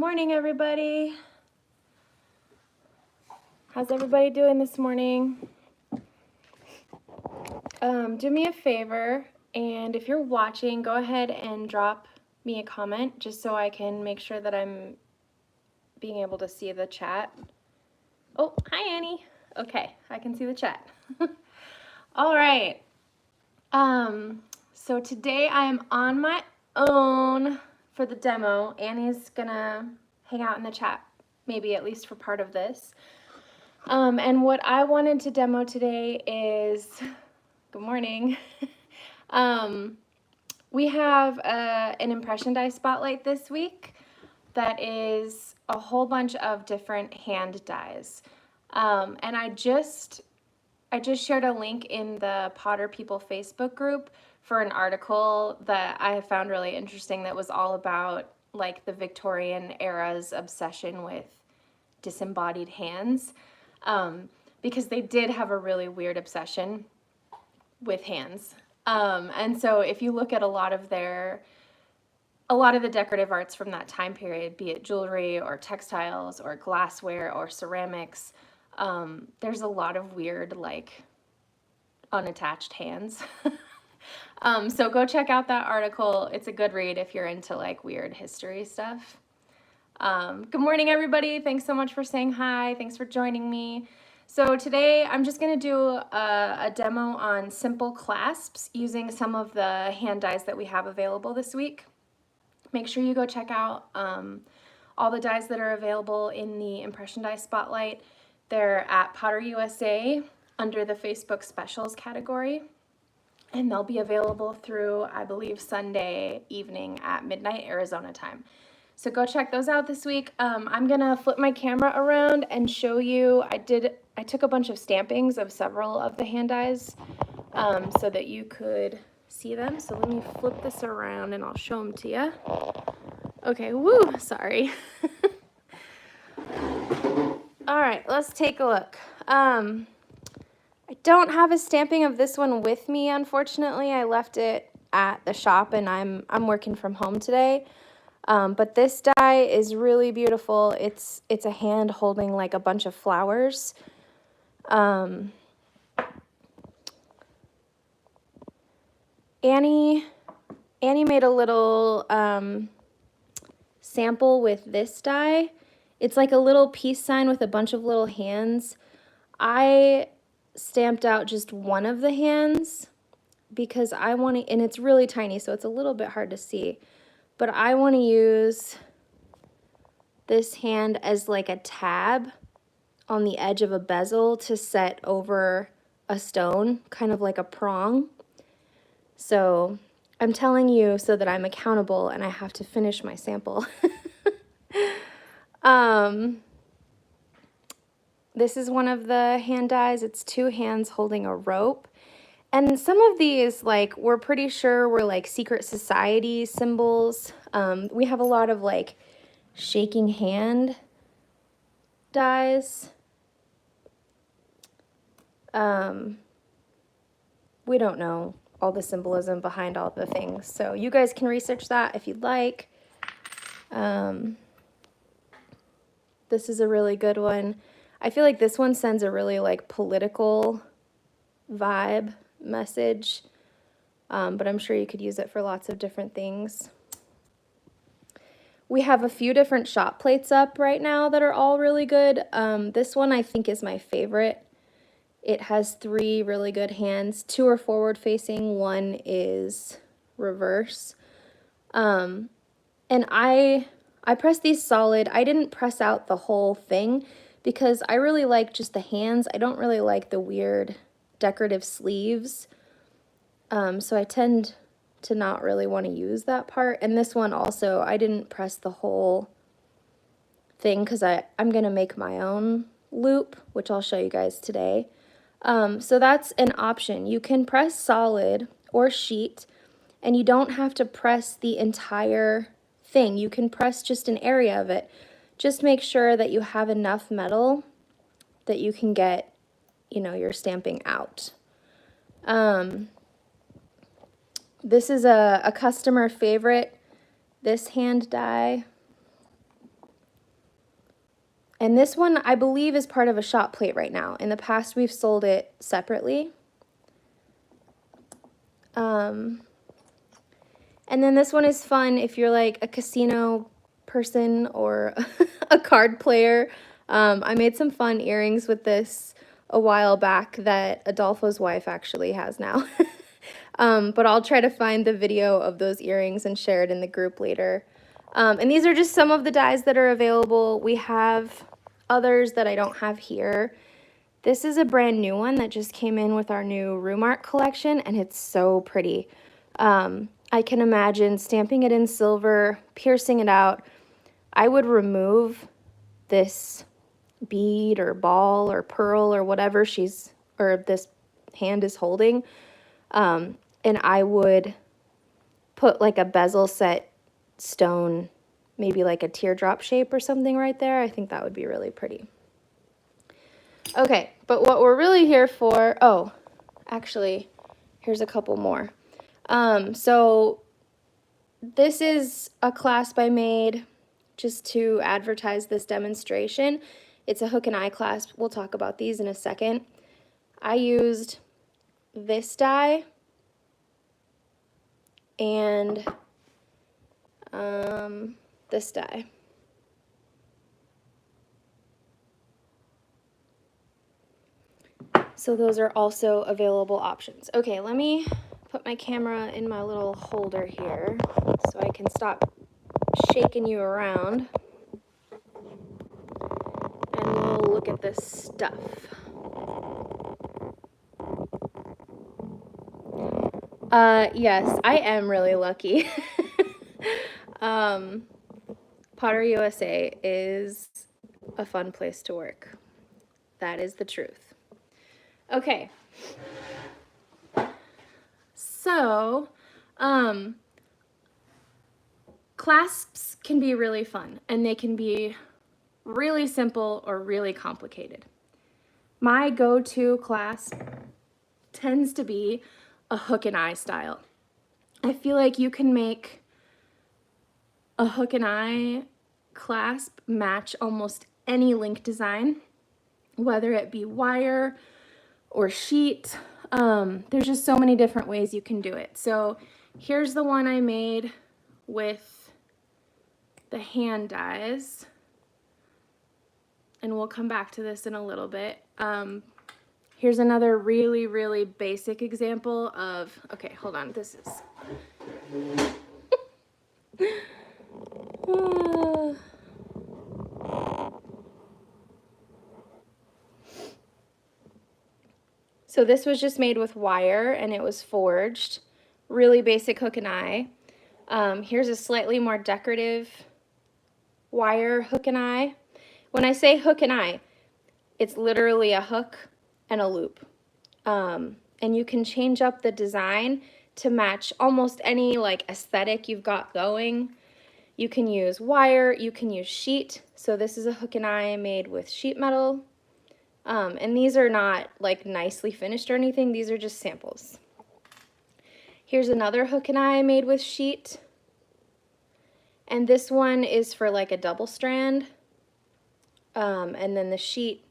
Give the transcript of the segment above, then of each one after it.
morning, everybody. How's everybody doing this morning? Do me a favor, and if you're watching, go ahead and drop me a comment just so I can make sure that I'm being able to see the chat. Oh, hi, Annie. Okay, I can see the chat. All right. So today I am on my own for the demo. Annie's gonna hang out in the chat, maybe at least for part of this. And what I wanted to demo today is, good morning. We have an impression die spotlight this week that is a whole bunch of different hand dies. And I just shared a link in the Potter People Facebook group for an article that I found really interesting that was all about like the Victorian era's obsession with disembodied hands. Because they did have a really weird obsession with hands. And so if you look at a lot of the decorative arts from that time period, be it jewelry or textiles or glassware or ceramics, there's a lot of weird, like, unattached hands. So go check out that article. It's a good read if you're into, like, weird history stuff. Good morning, everybody. Thanks so much for saying hi. Thanks for joining me. So today I'm just going to do a demo on simple clasps using some of the hand dies that we have available this week. Make sure you go check out all the dies that are available in the Impression Die Spotlight. They're at Potter USA under the Facebook Specials category. And they'll be available through, I believe, Sunday evening at midnight Arizona time. So go check those out this week. I'm gonna flip my camera around and show you, I took a bunch of stampings of several of the hand dies so that you could see them. So let me flip this around and I'll show them to you. Okay, woo, sorry. All right, let's take a look. I don't have a stamping of this one with me, unfortunately. I left it at the shop and I'm working from home today. But this die is really beautiful. It's a hand holding like a bunch of flowers. Annie made a little sample with this die. It's like a little peace sign with a bunch of little hands. I stamped out just one of the hands because I want to, and it's really tiny, so it's a little bit hard to see. But I want to use this hand as like a tab on the edge of a bezel to set over a stone, kind of like a prong. So I'm telling you so that I'm accountable and I have to finish my sample. This is one of the hand dies. It's two hands holding a rope. And some of these, like, we're pretty sure were like secret society symbols. We have a lot of like shaking hand dies. We don't know all the symbolism behind all the things, so you guys can research that if you'd like. This is a really good one. I feel like this one sends a really like political vibe message, but I'm sure you could use it for lots of different things. We have a few different shop plates up right now that are all really good. This one I think is my favorite. It has three really good hands. Two are forward facing, one is reverse. And I pressed these solid. I didn't press out the whole thing because I really like just the hands. I don't really like the weird decorative sleeves. So I tend to not really want to use that part. And this one also, I didn't press the whole thing because I'm going to make my own loop, which I'll show you guys today. So that's an option. You can press solid or sheet, and you don't have to press the entire thing. You can press just an area of it. Just make sure that you have enough metal that you can get, you know, your stamping out. This is a customer favorite, this hand die. And this one, I believe, is part of a shop plate right now. In the past, we've sold it separately. And then this one is fun if you're like a casino person or a card player. I made some fun earrings with this a while back that Adolfo's wife actually has now. But I'll try to find the video of those earrings and share it in the group later. And these are just some of the dies that are available. We have others that I don't have here. This is a brand new one that just came in with our new room art collection, and it's so pretty. I can imagine stamping it in silver, piercing it out. I would remove this bead or ball or pearl or whatever this hand is holding, and I would put like a bezel set stone, maybe like a teardrop shape or something right there. I think that would be really pretty. Okay, but what we're really here for, oh, actually, here's a couple more. So this is a clasp I made just to advertise this demonstration. It's a hook and eye clasp. We'll talk about these in a second. I used this die and this die. So those are also available options. Okay, let me put my camera in my little holder here so I can stop shaking you around. And we'll look at this stuff. Yes, I am really lucky. Potter USA is a fun place to work. That is the truth. Okay. So, clasps can be really fun, and they can be really simple or really complicated. My go-to clasp tends to be a hook and eye style. I feel like you can make a hook and eye clasp match almost any link design, whether it be wire or sheet. There's just so many different ways you can do it. So here's the one I made with the hand dies, and we'll come back to this in a little bit. Here's another really, really basic example of, okay, hold on, this is, so this was just made with wire and it was forged, really basic hook and eye. Here's a slightly more decorative wire hook and eye. When I say hook and eye, it's literally a hook and a loop. And you can change up the design to match almost any like aesthetic you've got going. You can use wire, you can use sheet. So this is a hook and eye made with sheet metal. And these are not like nicely finished or anything, these are just samples. Here's another hook and eye made with sheet. And this one is for like a double strand. And then the sheet,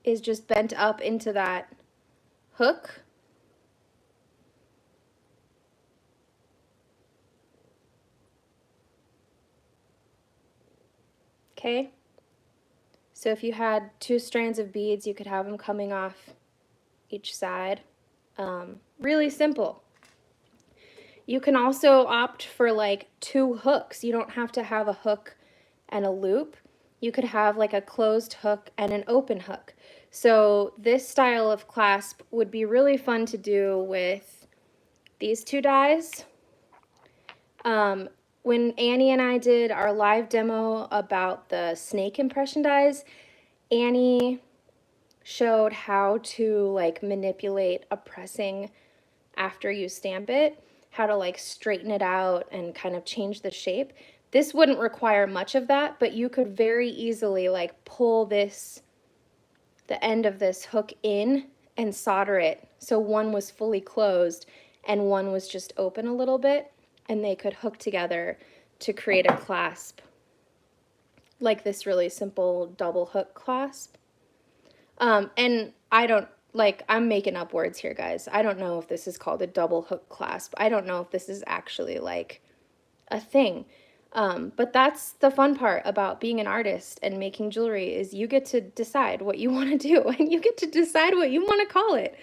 is just bent up into that hook. Okay. So if you had 2 strands of beads, you could have them coming off each side. Really simple. You can also opt for like 2 hooks. You don't have to have a hook and a loop. You could have like a closed hook and an open hook. So this style of clasp would be really fun to do with these 2 dies. When Annie and I did our live demo about the snake impression dies, Annie showed how to like manipulate a pressing after you stamp it, how to like straighten it out and kind of change the shape. This wouldn't require much of that, but you could very easily like pull the end of this hook in and solder it so one was fully closed and one was just open a little bit, and they could hook together to create a clasp like this really simple double hook clasp. And I don't, like, I'm making up words here, guys. I don't know if this is called a double hook clasp. I don't know if this is actually like a thing. But that's the fun part about being an artist and making jewelry, is you get to decide what you want to do, and you get to decide what you want to call it.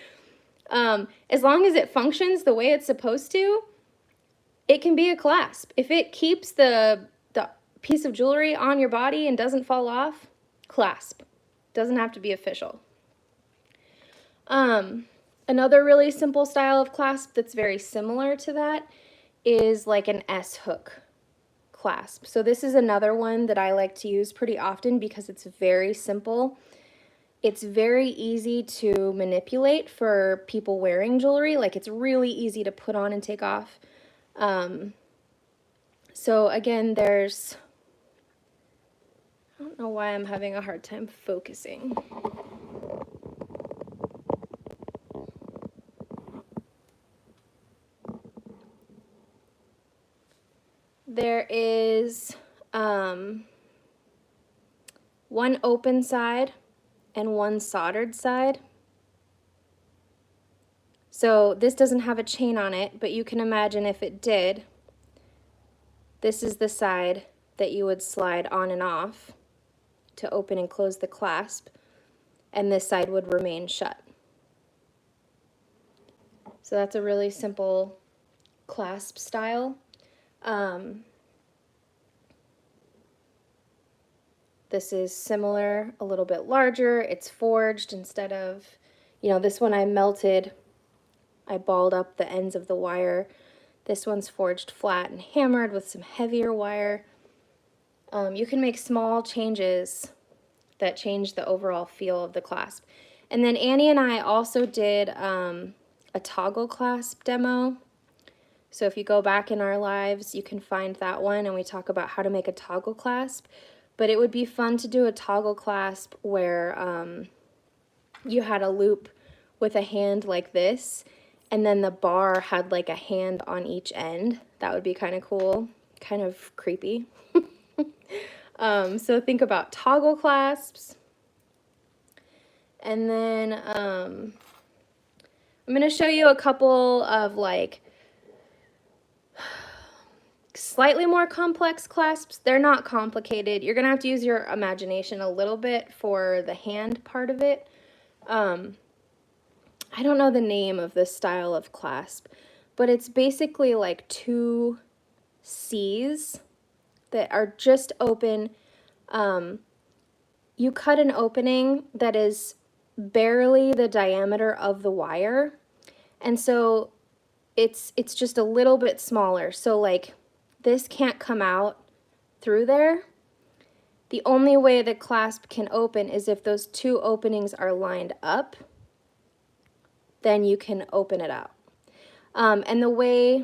As long as it functions the way it's supposed to, it can be a clasp. If it keeps the piece of jewelry on your body and doesn't fall off, clasp. Doesn't have to be official. Another really simple style of clasp that's very similar to that is like an S hook clasp. So this is another one that I like to use pretty often because it's very simple. It's very easy to manipulate for people wearing jewelry. Like, it's really easy to put on and take off. So again, there's, I don't know why I'm having a hard time focusing. There is one open side and one soldered side. So this doesn't have a chain on it, but you can imagine if it did, this is the side that you would slide on and off to open and close the clasp, and this side would remain shut. So that's a really simple clasp style. This is similar, a little bit larger. It's forged instead of, you know, this one I melted. I balled up the ends of the wire. This one's forged flat and hammered with some heavier wire. You can make small changes that change the overall feel of the clasp. And then Annie and I also did a toggle clasp demo. So if you go back in our lives, you can find that one, and we talk about how to make a toggle clasp. But it would be fun to do a toggle clasp where you had a loop with a hand like this, and then the bar had like a hand on each end. That would be kind of cool, kind of creepy. So think about toggle clasps. And then I'm going to show you a couple of like slightly more complex clasps. They're not complicated. You're going to have to use your imagination a little bit for the hand part of it. I don't know the name of this style of clasp, but it's basically like two C's that are just open. You cut an opening that is barely the diameter of the wire, and so it's just a little bit smaller. So like this can't come out through there. The only way the clasp can open is if those two openings are lined up. Then you can open it out. And the way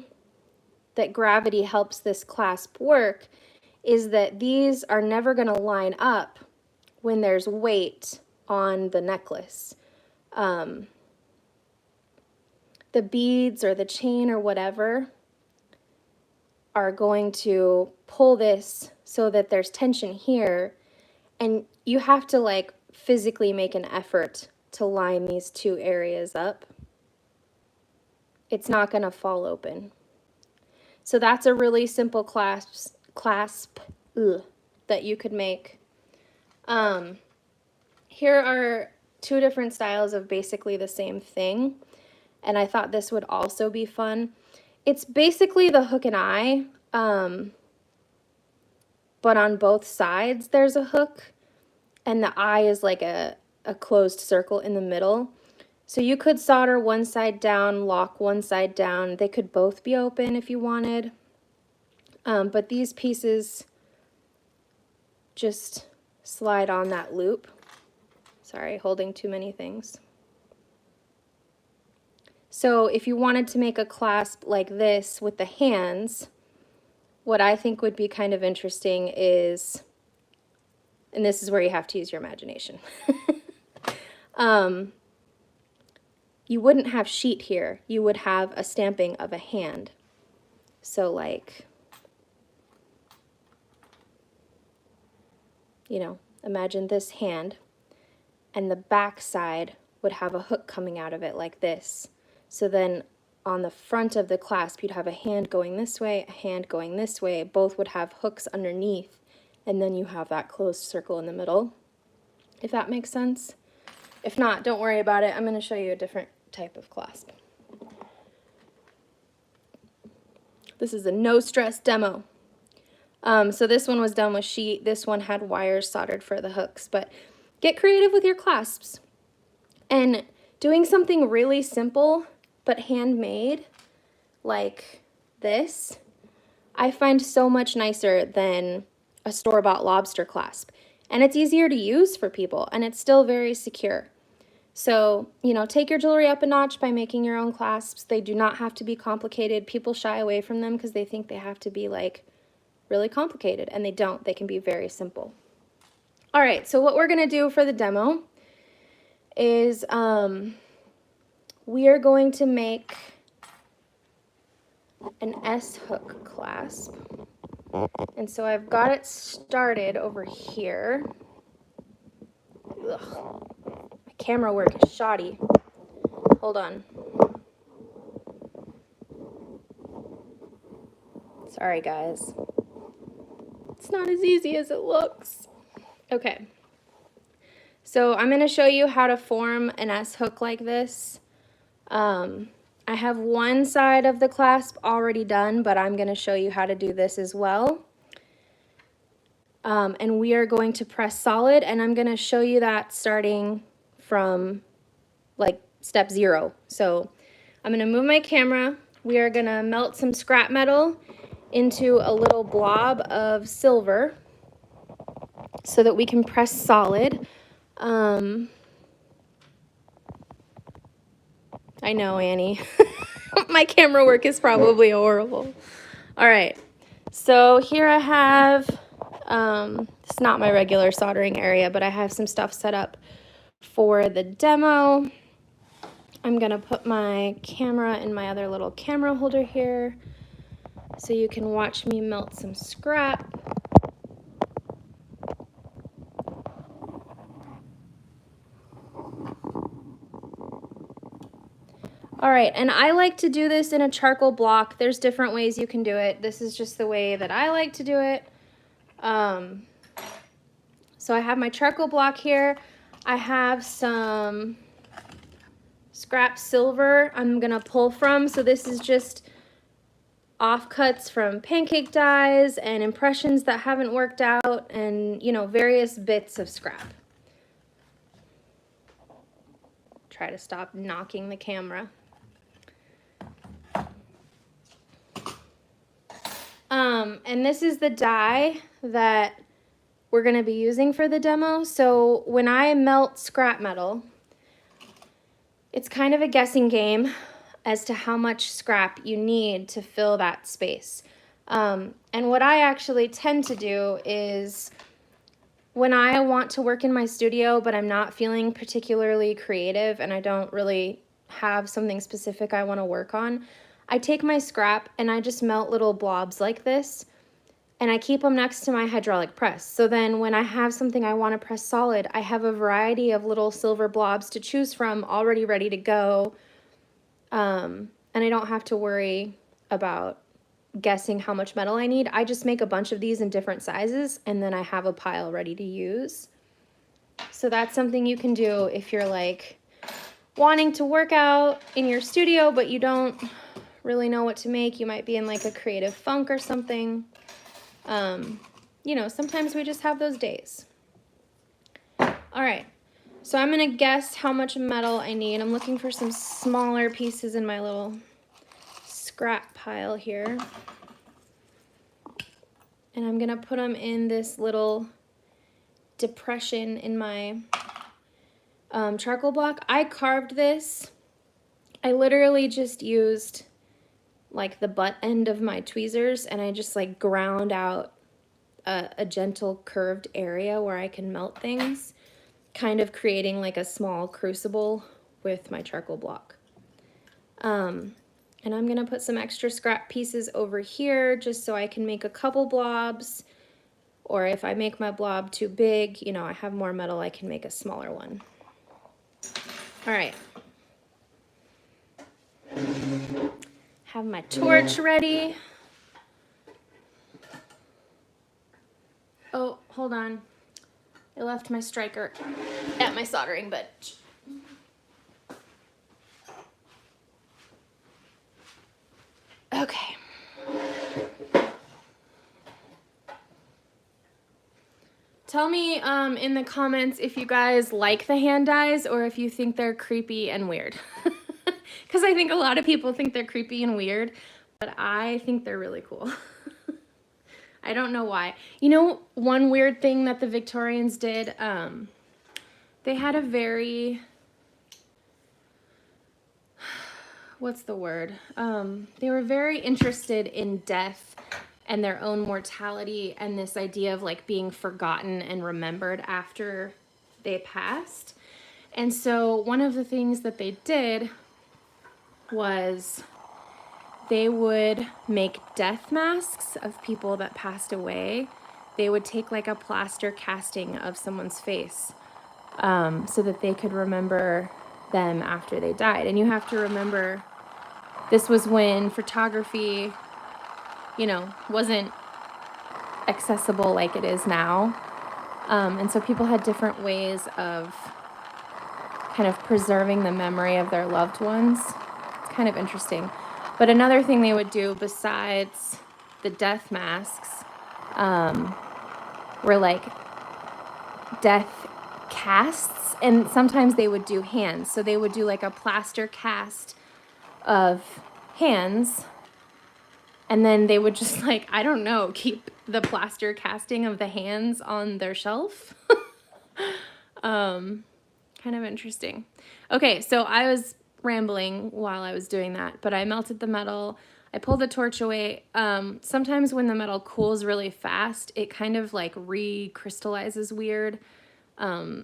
that gravity helps this clasp work is that these are never going to line up when there's weight on the necklace. The beads or the chain or whatever are going to pull this so that there's tension here, and you have to like physically make an effort to line these two areas up. It's not going to fall open. So that's a really simple clasp that you could make. Here are two different styles of basically the same thing, and I thought this would also be fun. It's basically the hook and eye, but on both sides there's a hook, and the eye is like a closed circle in the middle. So you could solder one side down, lock one side down. They could both be open if you wanted. But these pieces just slide on that loop. Sorry, holding too many things. So if you wanted to make a clasp like this with the hands, what I think would be kind of interesting is, and this is where you have to use your imagination. You wouldn't have sheet here. You would have a stamping of a hand. So like, you know, imagine this hand, and the back side would have a hook coming out of it like this. So then on the front of the clasp, you'd have a hand going this way, a hand going this way. Both would have hooks underneath, and then you have that closed circle in the middle, if that makes sense. If not, don't worry about it. I'm going to show you a different type of clasp. This is a no-stress demo. So this one was done with sheet. This one had wires soldered for the hooks. But get creative with your clasps. And doing something really simple but handmade, like this, I find so much nicer than a store-bought lobster clasp. And it's easier to use for people, and it's still very secure. So, you know, take your jewelry up a notch by making your own clasps. They do not have to be complicated. People shy away from them because they think they have to be like really complicated, and they don't. They can be very simple. All right, so what we're going to do for the demo is we are going to make an S-hook clasp. And so I've got it started over here. Ugh. My camera work is shoddy. Hold on. Sorry, guys. It's not as easy as it looks. Okay. So I'm going to show you how to form an S-hook like this. I have one side of the clasp already done, but I'm going to show you how to do this as well. And we are going to press solid, and I'm going to show you that starting from like step 0. So I'm going to move my camera. We are going to melt some scrap metal into a little blob of silver so that we can press solid. I know, Annie. My camera work is probably horrible. All right. So here I have, it's not my regular soldering area, but I have some stuff set up for the demo. I'm going to put my camera in my other little camera holder here so you can watch me melt some scrap. All right, and I like to do this in a charcoal block. There's different ways you can do it. This is just the way that I like to do it. So I have my charcoal block here. I have some scrap silver I'm gonna pull from. So this is just offcuts from pancake dies and impressions that haven't worked out, and, you know, various bits of scrap. Try to stop knocking the camera. And this is the die that we're going to be using for the demo. So when I melt scrap metal, it's kind of a guessing game as to how much scrap you need to fill that space. And what I actually tend to do is when I want to work in my studio, but I'm not feeling particularly creative and I don't really have something specific I want to work on, I take my scrap and I just melt little blobs like this, and I keep them next to my hydraulic press. So then when I have something I want to press solid, I have a variety of little silver blobs to choose from already ready to go. And I don't have to worry about guessing how much metal I need. I just make a bunch of these in different sizes, and then I have a pile ready to use. So that's something you can do if you're like wanting to work out in your studio, but you don't really know what to make. You might be in like a creative funk or something. You know, sometimes we just have those days. All right, so I'm gonna guess how much metal I need. I'm looking for some smaller pieces in my little scrap pile here. And I'm gonna put them in this little depression in my charcoal block. I carved this. I literally just used like the butt end of my tweezers, and I just like ground out a gentle curved area where I can melt things, kind of creating like a small crucible with my charcoal block. And I'm gonna put some extra scrap pieces over here just so I can make a couple blobs, Or if I make my blob too big, you know, I have more metal, I can make a smaller one. All right. Have my torch ready. Oh, hold on. I left my striker at my soldering bench. Okay. Tell me in the comments if you guys like the hand dyes or if you think they're creepy and weird. Because I think a lot of people think they're creepy and weird, but I think they're really cool. I don't know why. You know, one weird thing that the Victorians did, they had a very, what's the word? They were very interested in death and their own mortality and this idea of like being forgotten and remembered after they passed. And so one of the things that they did was they would make death masks of people that passed away. They would take like a plaster casting of someone's face so that they could remember them after they died. And you have to remember, this was when photography, you know, wasn't accessible like it is now. And so people had different ways of kind of preserving the memory of their loved ones. It's kind of interesting. But another thing they would do besides the death masks were like death casts, and sometimes they would do hands. So they would do like a plaster cast of hands, and then they would just like, I don't know, keep the plaster casting of the hands on their shelf. Kind of interesting. Okay, so I was rambling while I was doing that, but I melted the metal. I pulled the torch away. Sometimes when the metal cools really fast, it kind of like recrystallizes weird.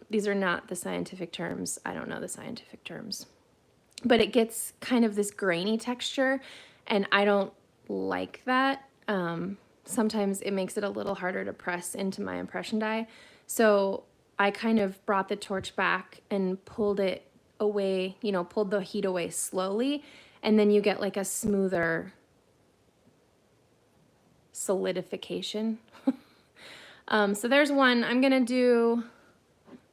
These are not the scientific terms. I don't know the scientific terms. But it gets kind of this grainy texture, and I don't like that. Sometimes it makes it a little harder to press into my impression die. So I kind of brought the torch back and pulled it away, you know, pulled the heat away slowly, and then you get like a smoother solidification. So there's one. I'm gonna do,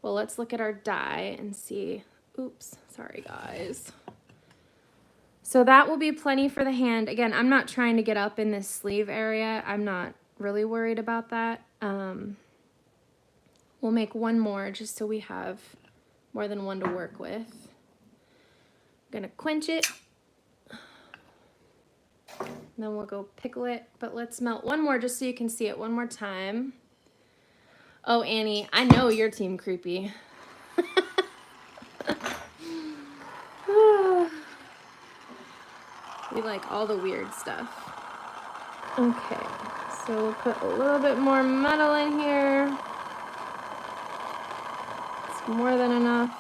well, let's look at our die and see. Oops, sorry guys. So that will be plenty for the hand. Again, I'm not trying to get up in this sleeve area. I'm not really worried about that. We'll make one more just so we have more than one to work with. I'm gonna quench it. And then we'll go pickle it, but let's melt one more just so you can see it one more time. Oh, Annie, I know your team creepy. We like all the weird stuff. Okay, so we'll put a little bit more metal in here. It's more than enough.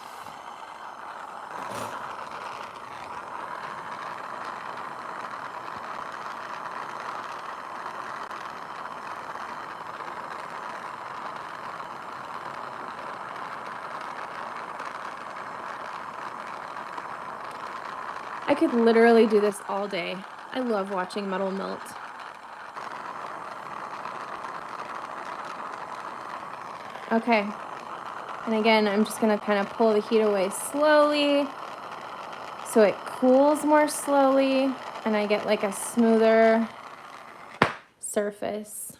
I could literally do this all day. I love watching metal melt. Okay, and again, I'm just gonna kind of pull the heat away slowly so it cools more slowly and I get like a smoother surface.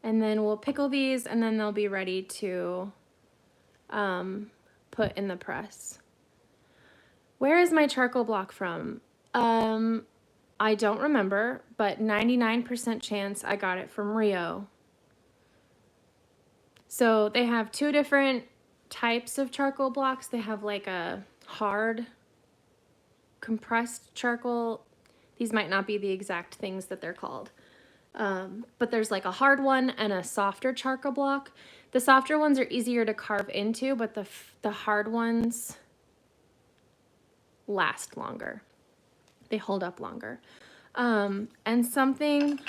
And then we'll pickle these and then they'll be ready to put in the press. Where is my charcoal block from? I don't remember, but 99% chance I got it from Rio. So they have two different types of charcoal blocks. They have like a hard compressed charcoal. These might not be the exact things that they're called. But there's like a hard one and a softer charcoal block. The softer ones are easier to carve into, but the hard ones last longer. They hold up longer. And something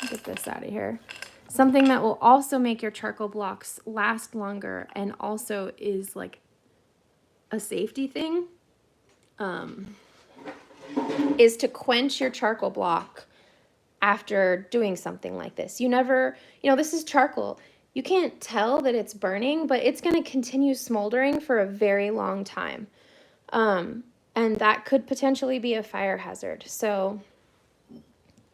Get this out of here. Something that will also make your charcoal blocks last longer and also is like a safety thing is to quench your charcoal block after doing something like this. You never, this is charcoal. You can't tell that it's burning, but it's going to continue smoldering for a very long time. And that could potentially be a fire hazard. So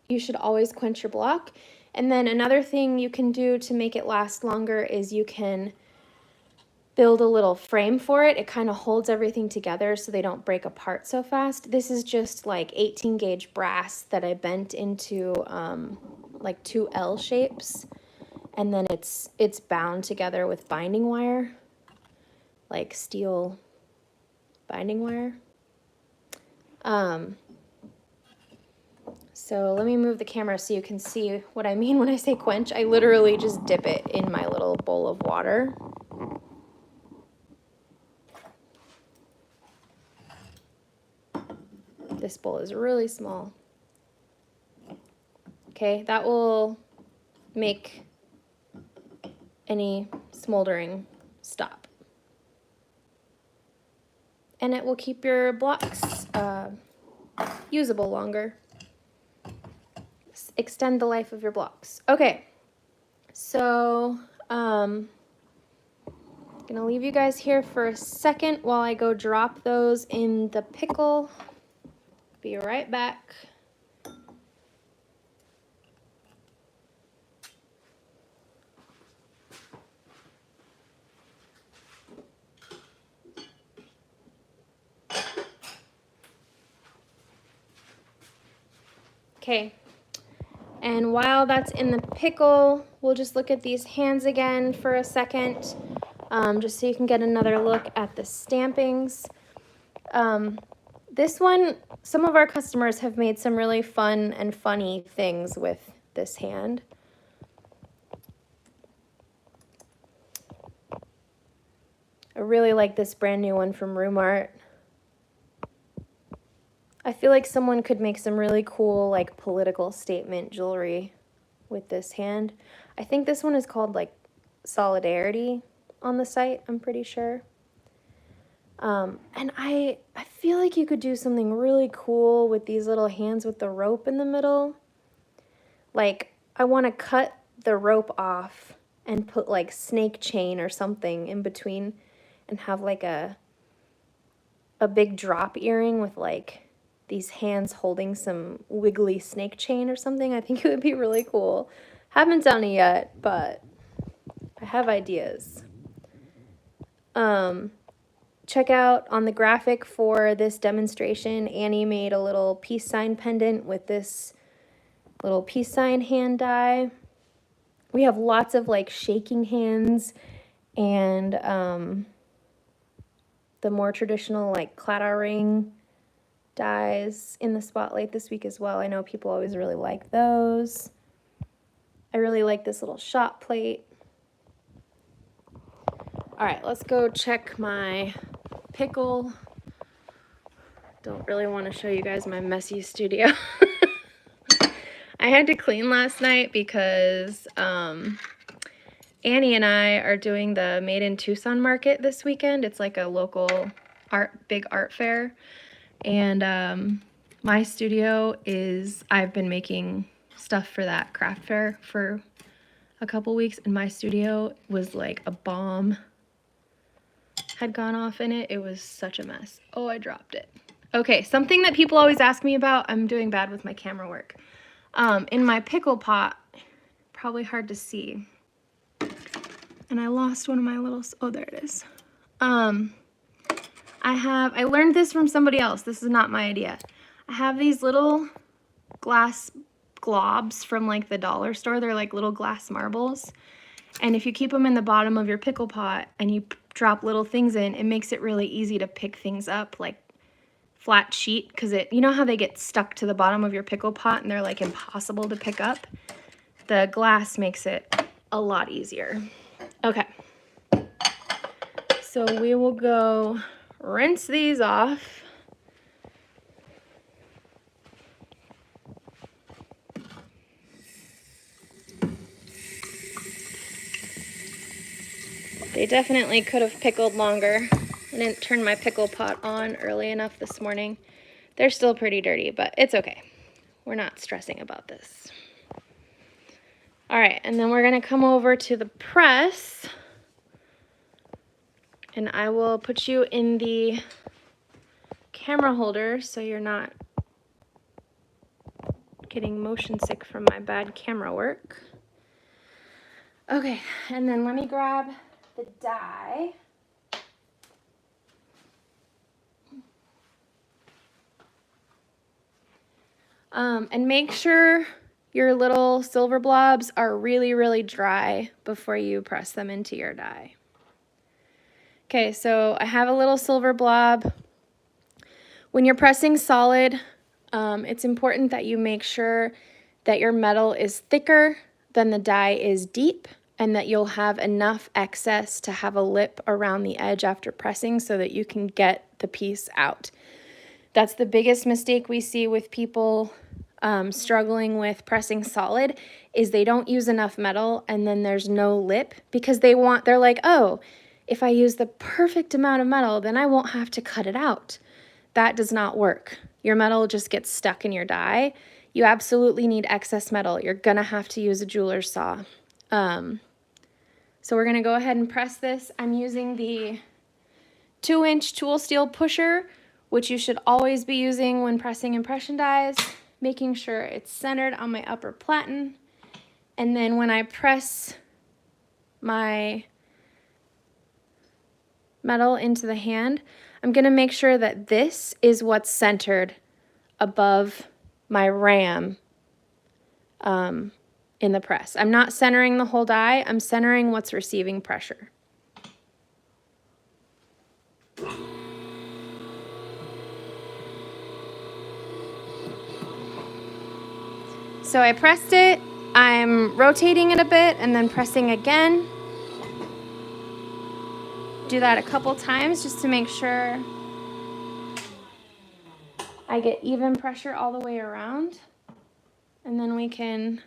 you should always quench your block. And then another thing you can do to make it last longer is you can build a little frame for it. It kind of holds everything together so they don't break apart so fast. This is just like 18 gauge brass that I bent into like 2 L shapes. And then it's bound together with binding wire, like steel binding wire. So let me move the camera so you can see what I mean when I say quench. I literally just dip it in my little bowl of water. This bowl is really small. Okay, that will make any smoldering stop. And it will keep your blocks usable longer. Extend the life of your blocks. Okay, so I'm gonna leave you guys here for a second while I go drop those in the pickle. Be right back. Okay, and while that's in the pickle, we'll just look at these hands again for a second, just so you can get another look at the stampings. This one, some of our customers have made some really fun and funny things with this hand. I really like this brand new one from Room Art. I feel like someone could make some really cool, like, political statement jewelry with this hand. I think this one is called, like, Solidarity on the site, I'm pretty sure. And I feel like you could do something really cool with these little hands with the rope in the middle. Like, I want to cut the rope off and put, like, snake chain or something in between and have, like, a big drop earring with, like, these hands holding some wiggly snake chain or something. I think it would be really cool. Haven't done it yet, but I have ideas. Check out on the graphic for this demonstration, Annie made a little peace sign pendant with this little peace sign hand die. We have lots of like shaking hands and the more traditional like claddagh ring dies in the spotlight this week as well. I know people always really like those. I really like this little shot plate. All right, let's go check my pickle. Don't really want to show you guys my messy studio. I had to clean last night because Annie and I are doing the Made in Tucson market this weekend. It's like a local big art fair. And my studio I've been making stuff for that craft fair for a couple weeks, and my studio was like a bomb had gone off in it. It was such a mess. Oh, I dropped it. Okay, something that people always ask me about, I'm doing bad with my camera work. In my pickle pot, probably hard to see. And I lost one of my little, oh, there it is. I learned this from somebody else. This is not my idea. I have these little glass globs from like the dollar store. They're like little glass marbles. And if you keep them in the bottom of your pickle pot and you drop little things in, it makes it really easy to pick things up, like flat sheet, because you know how they get stuck to the bottom of your pickle pot and they're like impossible to pick up? The glass makes it a lot easier. Okay. So we will go rinse these off. They definitely could have pickled longer. I didn't turn my pickle pot on early enough this morning. They're still pretty dirty, but it's okay. We're not stressing about this. All right, and then we're gonna come over to the press, and I will put you in the camera holder so you're not getting motion sick from my bad camera work. Okay, and then let me grab the dye. And make sure your little silver blobs are really, really dry before you press them into your dye. Okay, so I have a little silver blob. When you're pressing solid, it's important that you make sure that your metal is thicker than the dye is deep, and that you'll have enough excess to have a lip around the edge after pressing so that you can get the piece out. That's the biggest mistake we see with people struggling with pressing solid, is they don't use enough metal and then there's no lip, because they're like, oh, if I use the perfect amount of metal, then I won't have to cut it out. That does not work. Your metal just gets stuck in your die. You absolutely need excess metal. You're gonna have to use a jeweler's saw. So we're gonna go ahead and press this. I'm using the 2-inch tool steel pusher, which you should always be using when pressing impression dies, making sure it's centered on my upper platen. And then when I press my metal into the hand, I'm gonna make sure that this is what's centered above my ram in the press. I'm not centering the whole die, I'm centering what's receiving pressure. So I pressed it, I'm rotating it a bit and then pressing again. Do that a couple times just to make sure I get even pressure all the way around. And then we can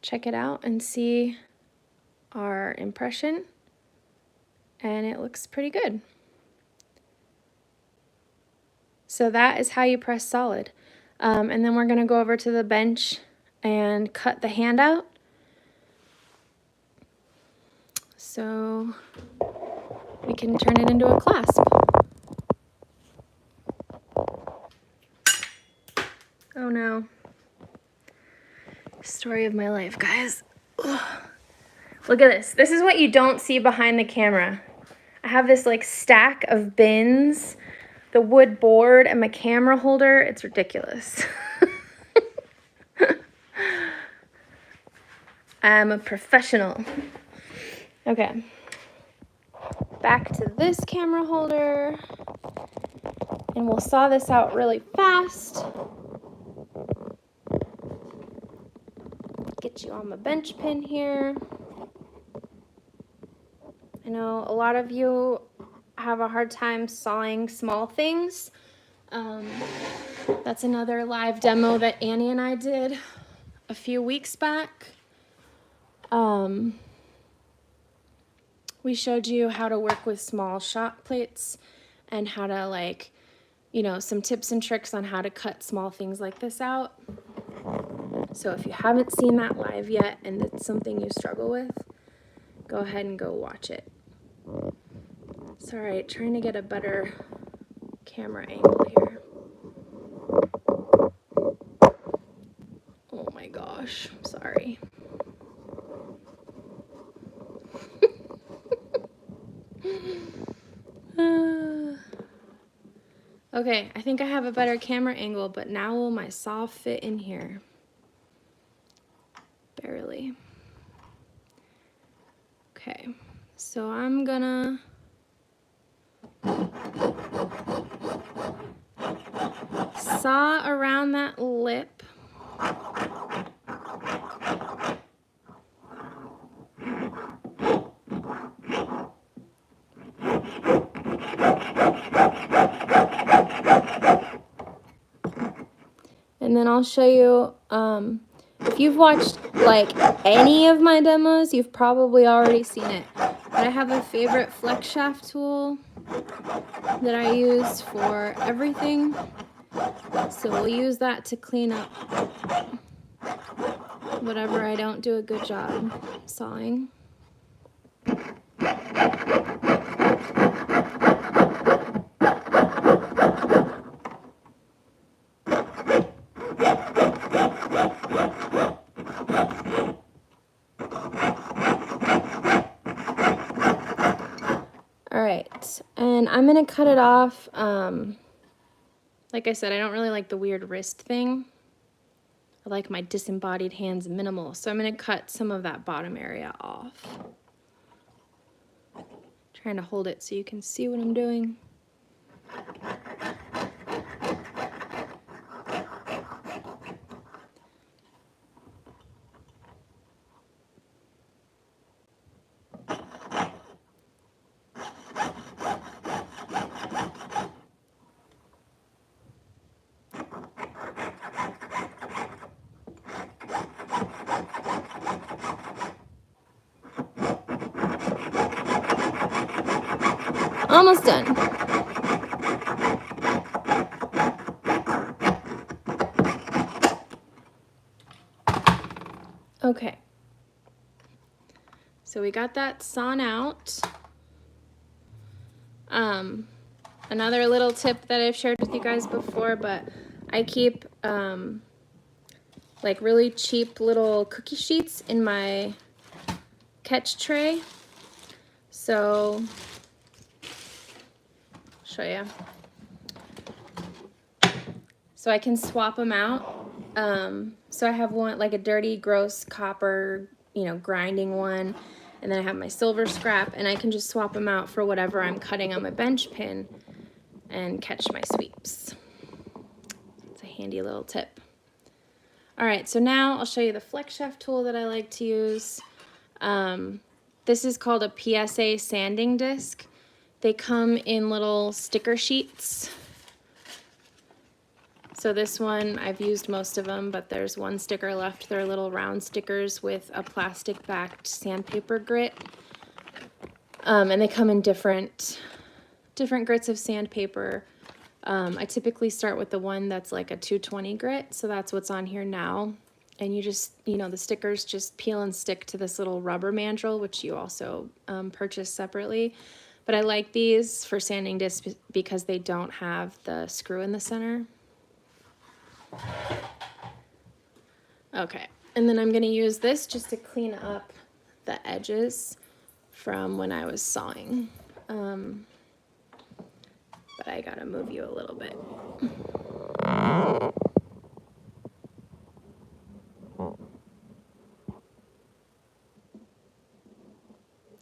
check it out and see our impression. And it looks pretty good. So that is how you press solid. And then we're gonna go over to the bench and cut the hand out. So we can turn it into a clasp. Oh no. Story of my life, guys. Ugh. Look at this. This is what you don't see behind the camera. I have this like stack of bins, the wood board, and my camera holder. It's ridiculous. I'm a professional. Okay. Back to this camera holder. And we'll saw this out really fast. Get you on my bench pin here. I know a lot of you have a hard time sawing small things. That's another live demo that Annie and I did a few weeks back. We showed you how to work with small shot plates and how to, like, you know, some tips and tricks on how to cut small things like this out. So if you haven't seen that live yet and it's something you struggle with, go ahead and go watch it. It's all right, trying to get a better camera angle here. Oh my gosh, I'm sorry. Okay, I think I have a better camera angle, but now will my saw fit in here? Barely. Okay, so I'm gonna saw around that lip. And then I'll show you, if you've watched like any of my demos, you've probably already seen it. But I have a favorite flex shaft tool that I use for everything. So we'll use that to clean up whatever I don't do a good job sawing. All right, and I'm gonna cut it off. Like I said, I don't really like the weird wrist thing. I like my disembodied hands minimal, so I'm gonna cut some of that bottom area off. Trying to hold it so you can see what I'm doing. Almost done. Okay. So we got that sawn out. Another little tip that I've shared with you guys before, but I keep like really cheap little cookie sheets in my catch tray. So, I'll show you. So I can swap them out. So I have one, like a dirty, gross copper, grinding one. And then I have my silver scrap, and I can just swap them out for whatever I'm cutting on my bench pin and catch my sweeps. It's a handy little tip. All right, so now I'll show you the flex shaft tool that I like to use. This is called a PSA sanding disc. They come in little sticker sheets. So this one, I've used most of them, but there's one sticker left. They're little round stickers with a plastic-backed sandpaper grit. And they come in different grits of sandpaper. I typically start with the one that's like a 220 grit, so that's what's on here now. And you just, the stickers just peel and stick to this little rubber mandrel, which you also purchase separately. But I like these for sanding discs because they don't have the screw in the center. Okay, and then I'm going to use this just to clean up the edges from when I was sawing. But I gotta move you a little bit.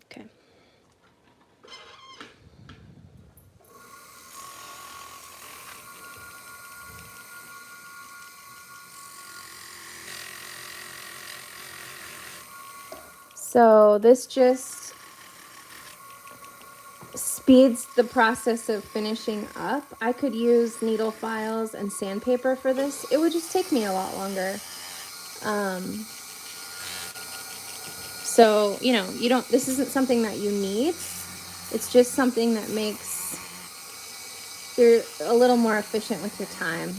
Okay. So this just speeds the process of finishing up. I could use needle files and sandpaper for this. It would just take me a lot longer. So, this isn't something that you need. It's just something that makes you're a little more efficient with your time.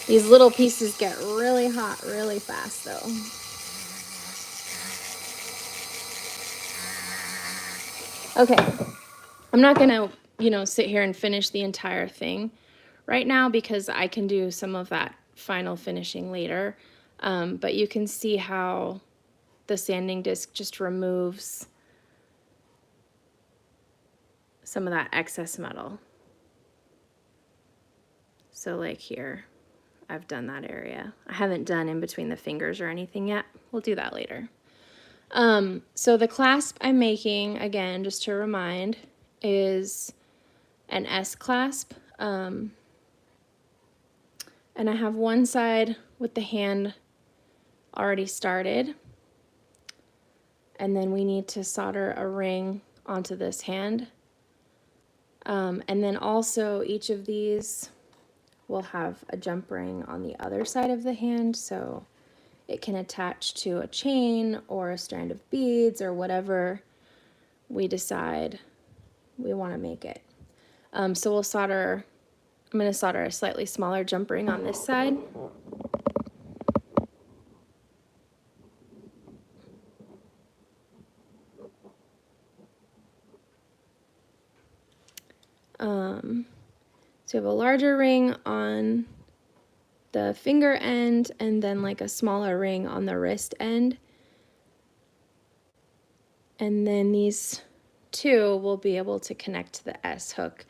These little pieces get really hot really fast though. Okay, I'm not gonna, sit here and finish the entire thing right now because I can do some of that final finishing later. But you can see how the sanding disc just removes some of that excess metal. So like here, I've done that area. I haven't done in between the fingers or anything yet. We'll do that later. So the clasp I'm making, again, just to remind, is an S clasp. And I have one side with the hand already started. And then we need to solder a ring onto this hand. And then also each of these will have a jump ring on the other side of the hand, so it can attach to a chain or a strand of beads or whatever we decide we want to make it. So we'll solder, I'm going to solder a slightly smaller jump ring on this side. So we have a larger ring on the finger end and then like a smaller ring on the wrist end. And then these two will be able to connect to the S hook.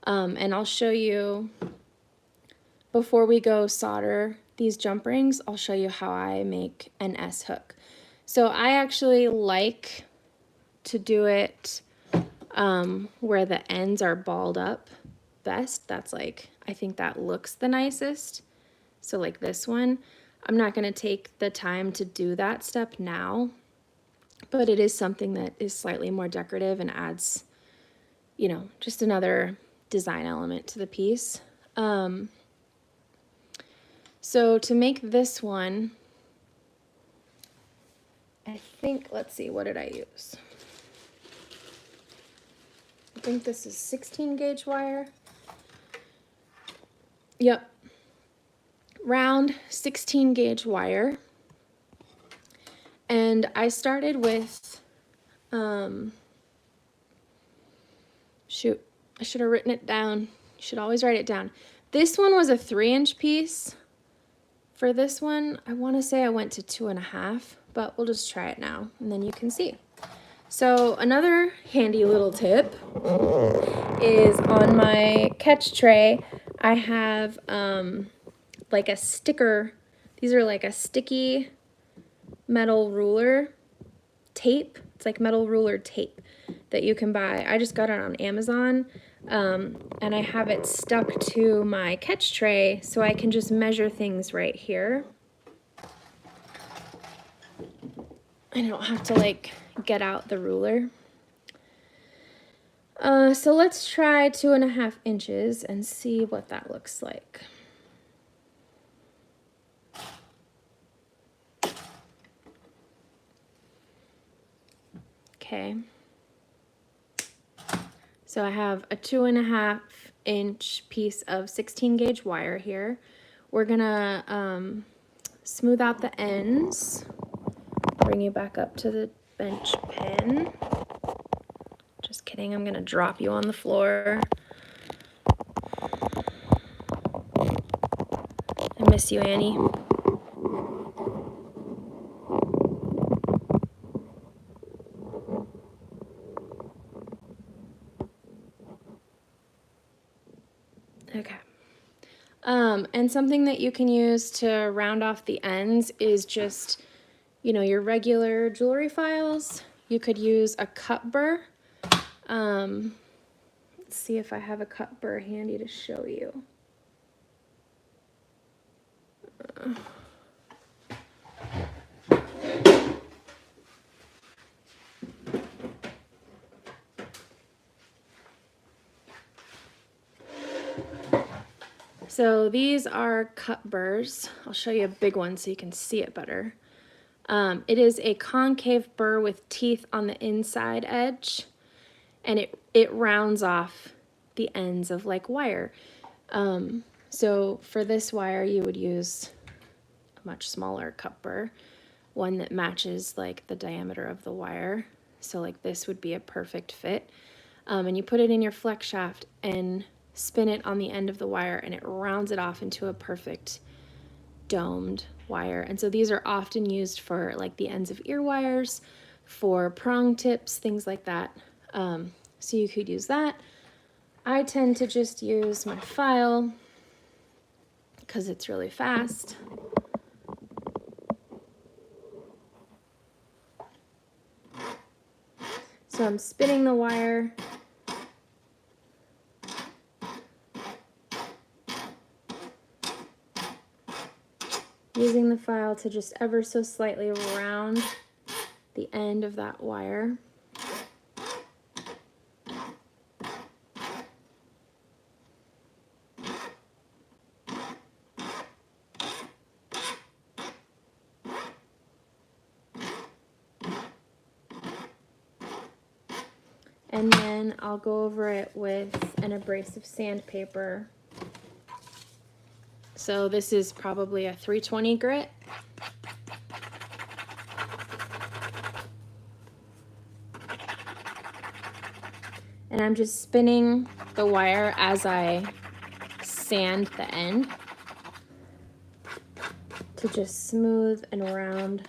And I'll show you, before we go solder these jump rings, I'll show you how I make an S hook. So I actually like to do it where the ends are balled up best. That's like, I think that looks the nicest. So like this one, I'm not going to take the time to do that step now, but it is something that is slightly more decorative and adds, you know, just another design element to the piece. So to make this one, I think, let's see, what did I use? I think this is 16 gauge wire. Yep. Round 16 gauge wire. And I started with, shoot, I should have written it down. You should always write it down. This one was a 3-inch piece. For this one, I want to say I went to 2.5, but we'll just try it now and then you can see. So another handy little tip is on my catch tray, I have like a sticker. These are like a sticky metal ruler tape. It's like metal ruler tape that you can buy. I just got it on Amazon, and I have it stuck to my catch tray so I can just measure things right here. I don't have to like get out the ruler. So let's try 2.5 inches and see what that looks like. Okay. So I have a 2.5 inch piece of 16 gauge wire here. We're gonna smooth out the ends. Bring you back up to the bench pen. Just kidding, I'm gonna drop you on the floor. I miss you, Annie. Okay. And something that you can use to round off the ends is just, you know, your regular jewelry files. You could use a cut burr. Let's see if I have a cut burr handy to show you. So these are cut burrs. I'll show you a big one so you can see it better. It is a concave burr with teeth on the inside edge, and it rounds off the ends of like wire. So for this wire, you would use a much smaller cut burr, one that matches like the diameter of the wire. So like this would be a perfect fit. And you put it in your flex shaft and spin it on the end of the wire, and it rounds it off into a perfect domed wire. And so these are often used for like the ends of ear wires, for prong tips, things like that. So you could use that. I tend to just use my file because it's really fast. So I'm spinning the wire. Using the file to just ever so slightly round the end of that wire. And then I'll go over it with an abrasive sandpaper. So this is probably a 320 grit. And I'm just spinning the wire as I sand the end to just smooth and round.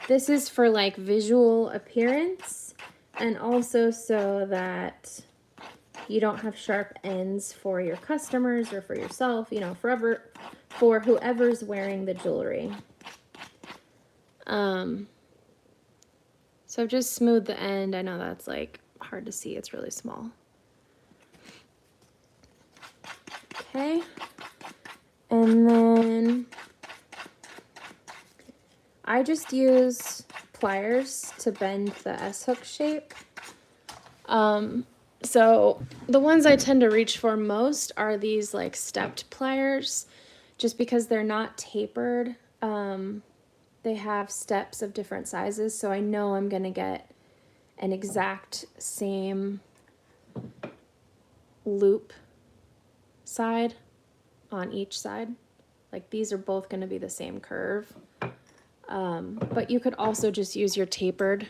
This is for like visual appearance, and also so that you don't have sharp ends for your customers or for yourself, you know, for whoever's wearing the jewelry. So I've just smoothed the end. I know that's like hard to see, it's really small. Okay, and then I just use pliers to bend the S-hook shape. So the ones I tend to reach for most are these like stepped pliers, just because they're not tapered. They have steps of different sizes, so I know I'm gonna get an exact same loop side on each side. Like these are both gonna be the same curve. But you could also just use your tapered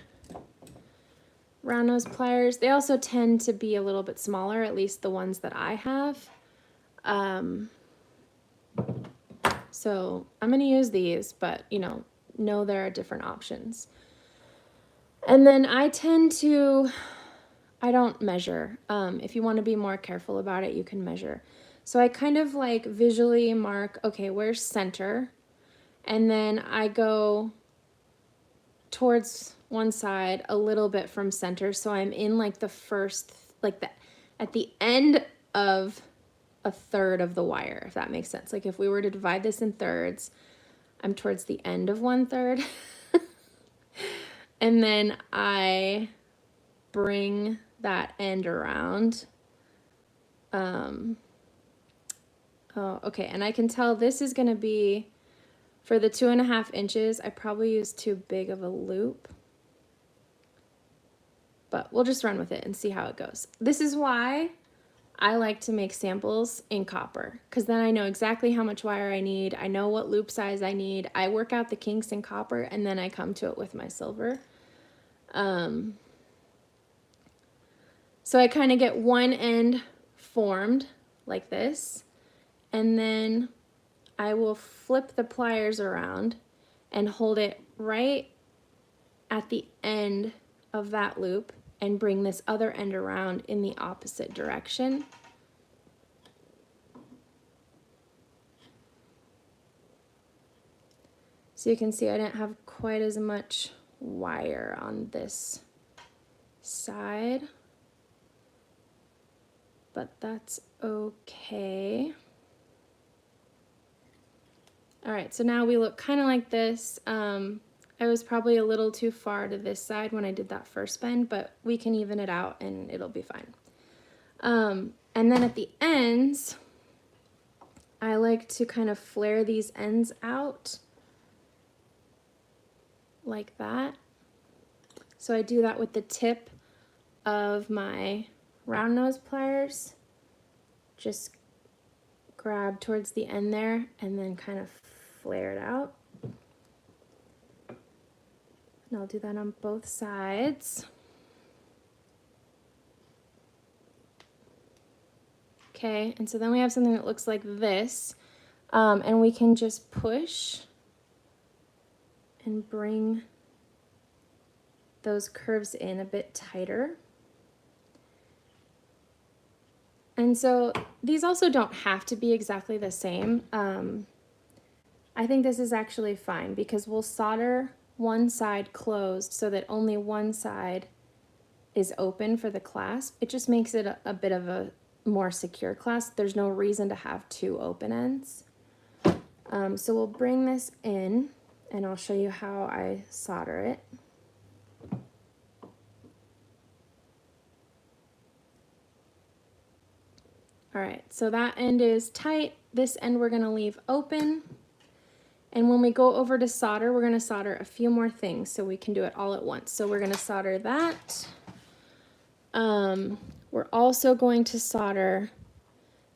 round nose pliers. They also tend to be a little bit smaller, at least the ones that I have. So I'm gonna use these, but you know there are different options. And then I don't measure. If you want to be more careful about it, you can measure. So I kind of like visually mark, okay, where's center? And then I go towards one side a little bit from center. So I'm in like the first, at the end of a third of the wire, if that makes sense. Like if we were to divide this in thirds, I'm towards the end of 1/3. And then I bring that end around. Oh, okay, and I can tell this is gonna be, for the 2.5 inches, I probably used too big of a loop. But we'll just run with it and see how it goes. This is why I like to make samples in copper, because then I know exactly how much wire I need. I know what loop size I need. I work out the kinks in copper, and then I come to it with my silver. So I kind of get one end formed like this, and then I will flip the pliers around and hold it right at the end of that loop and bring this other end around in the opposite direction. So you can see I didn't have quite as much wire on this side, but that's okay. All right, so now we look kind of like this. I was probably a little too far to this side when I did that first bend, but we can even it out and it'll be fine. And then at the ends, I like to kind of flare these ends out like that. So I do that with the tip of my round nose pliers. Just grab towards the end there and then kind of flare it out. And I'll do that on both sides. Okay, and so then we have something that looks like this, and we can just push and bring those curves in a bit tighter. And so these also don't have to be exactly the same. I think this is actually fine because we'll solder one side closed so that only one side is open for the clasp. It just makes it a bit of a more secure clasp. There's no reason to have two open ends. So we'll bring this in and I'll show you how I solder it. All right, so that end is tight. This end we're gonna leave open. And when we go over to solder, we're gonna solder a few more things so we can do it all at once. So we're gonna solder that. We're also going to solder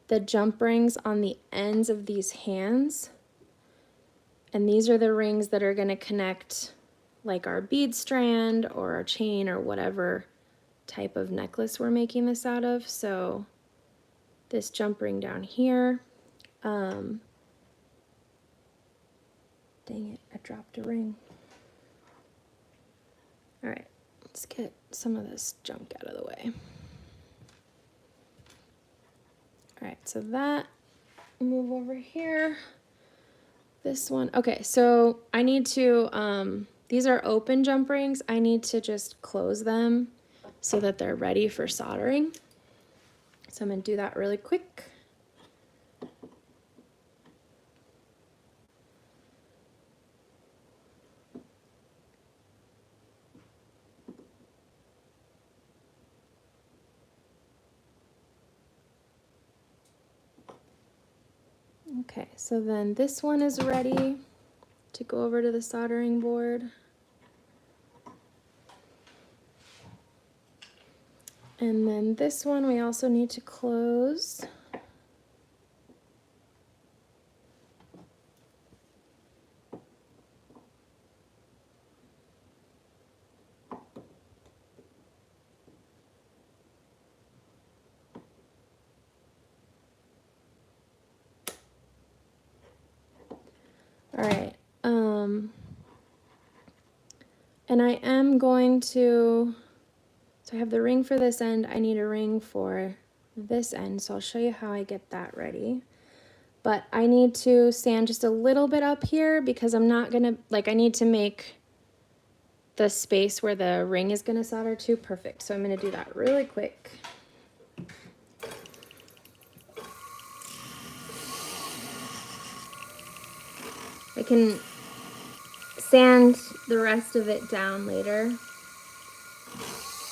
the jump rings on the ends of these hands. And these are the rings that are gonna connect like our bead strand or our chain or whatever type of necklace we're making this out of. So this jump ring down here, dang it, I dropped a ring. All right, let's get some of this junk out of the way. All right, so that, move over here. This one, okay, so I need to, these are open jump rings. I need to just close them so that they're ready for soldering. So I'm gonna do that really quick. Okay, so then this one is ready to go over to the soldering board. And then this one we also need to close. All right, and I am going to, so I have the ring for this end, I need a ring for this end, so I'll show you how I get that ready. But I need to sand just a little bit up here because I'm not gonna, like I need to make the space where the ring is gonna solder to perfect. So I'm gonna do that really quick. I can sand the rest of it down later.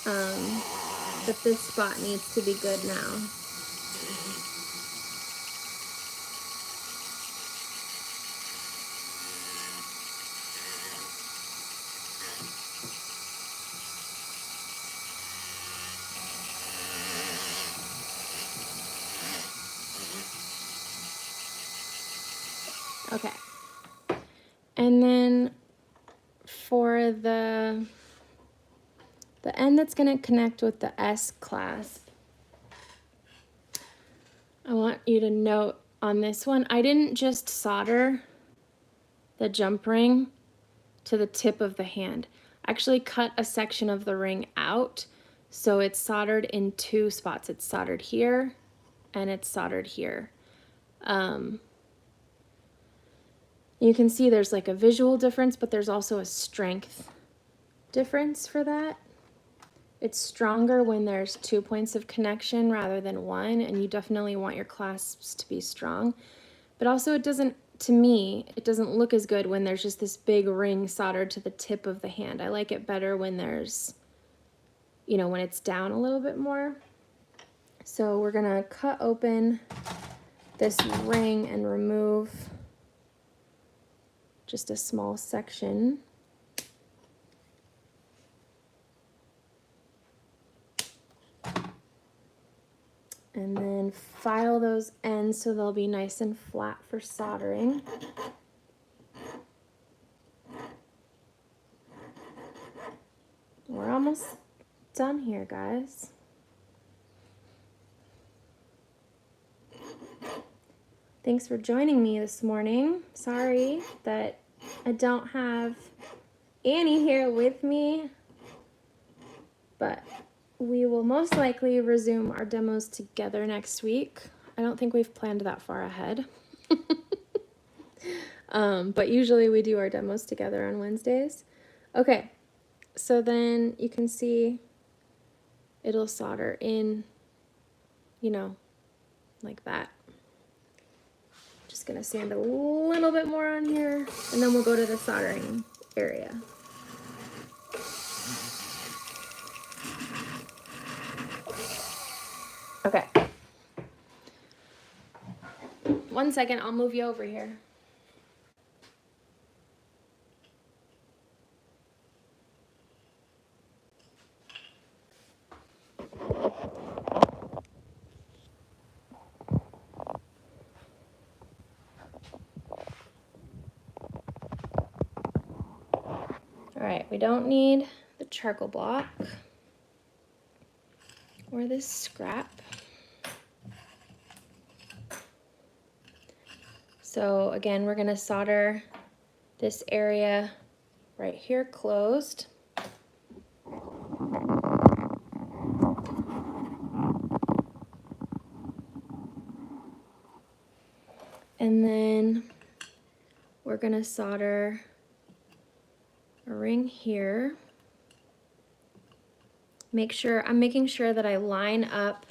But this spot needs to be good now. Okay. And then for the end that's going to connect with the S clasp, I want you to note on this one, I didn't just solder the jump ring to the tip of the hand. I actually cut a section of the ring out, so it's soldered in two spots. It's soldered here and it's soldered here. You can see there's like a visual difference, but there's also a strength difference for that. It's stronger when there's 2 points of connection rather than one, and you definitely want your clasps to be strong. But also it doesn't, to me, it doesn't look as good when there's just this big ring soldered to the tip of the hand. I like it better when there's, you know, when it's down a little bit more. So we're gonna cut open this ring and remove just a small section. And then file those ends so they'll be nice and flat for soldering. We're almost done here, guys. Thanks for joining me this morning. Sorry that I don't have Annie here with me, but we will most likely resume our demos together next week. I don't think we've planned that far ahead. But usually we do our demos together on Wednesdays. Okay, so then you can see it'll solder in, you know, like that. Just gonna sand a little bit more on here, and then we'll go to the soldering area. Okay. 1 second, I'll move you over here. right, we don't need the charcoal block or this scrap. So again, we're going to solder this area right here closed. And then we're going to solder a ring here. I'm making sure that I line up,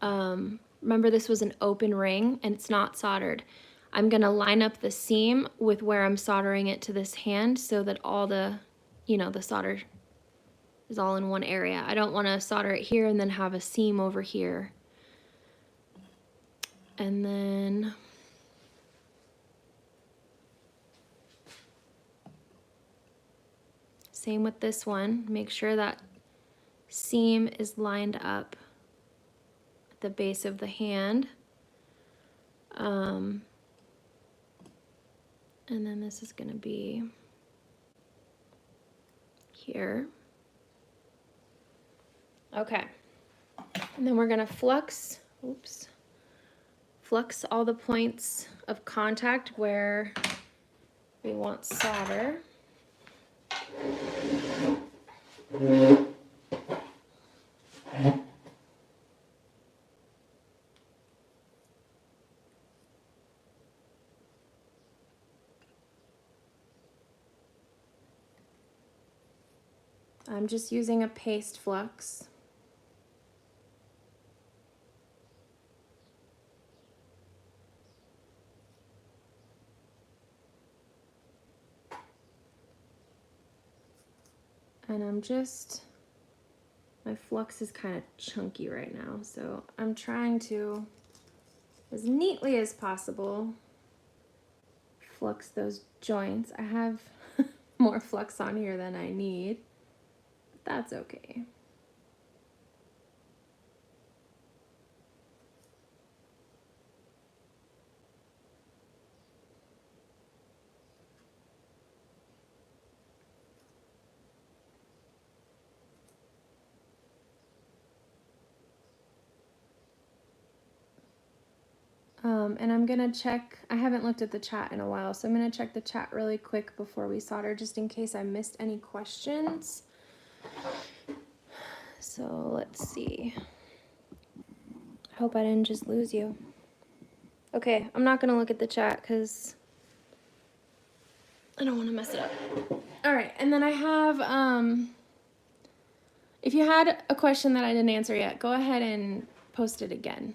remember this was an open ring and it's not soldered. I'm going to line up the seam with where I'm soldering it to this hand so that all the, the solder is all in one area. I don't want to solder it here and then have a seam over here. And then same with this one. Make sure that seam is lined up at the base of the hand. And then this is going to be here. Okay. And then we're going to flux all the points of contact where we want solder. I'm just using a paste flux. And my flux is kind of chunky right now, so I'm trying to, as neatly as possible, flux those joints. I have more flux on here than I need, but that's okay. And I'm gonna check, I haven't looked at the chat in a while, so I'm gonna check the chat really quick before we solder, just in case I missed any questions. So let's see. I hope I didn't just lose you. Okay, I'm not gonna look at the chat because I don't want to mess it up. All right, and then I have, if you had a question that I didn't answer yet, go ahead and post it again.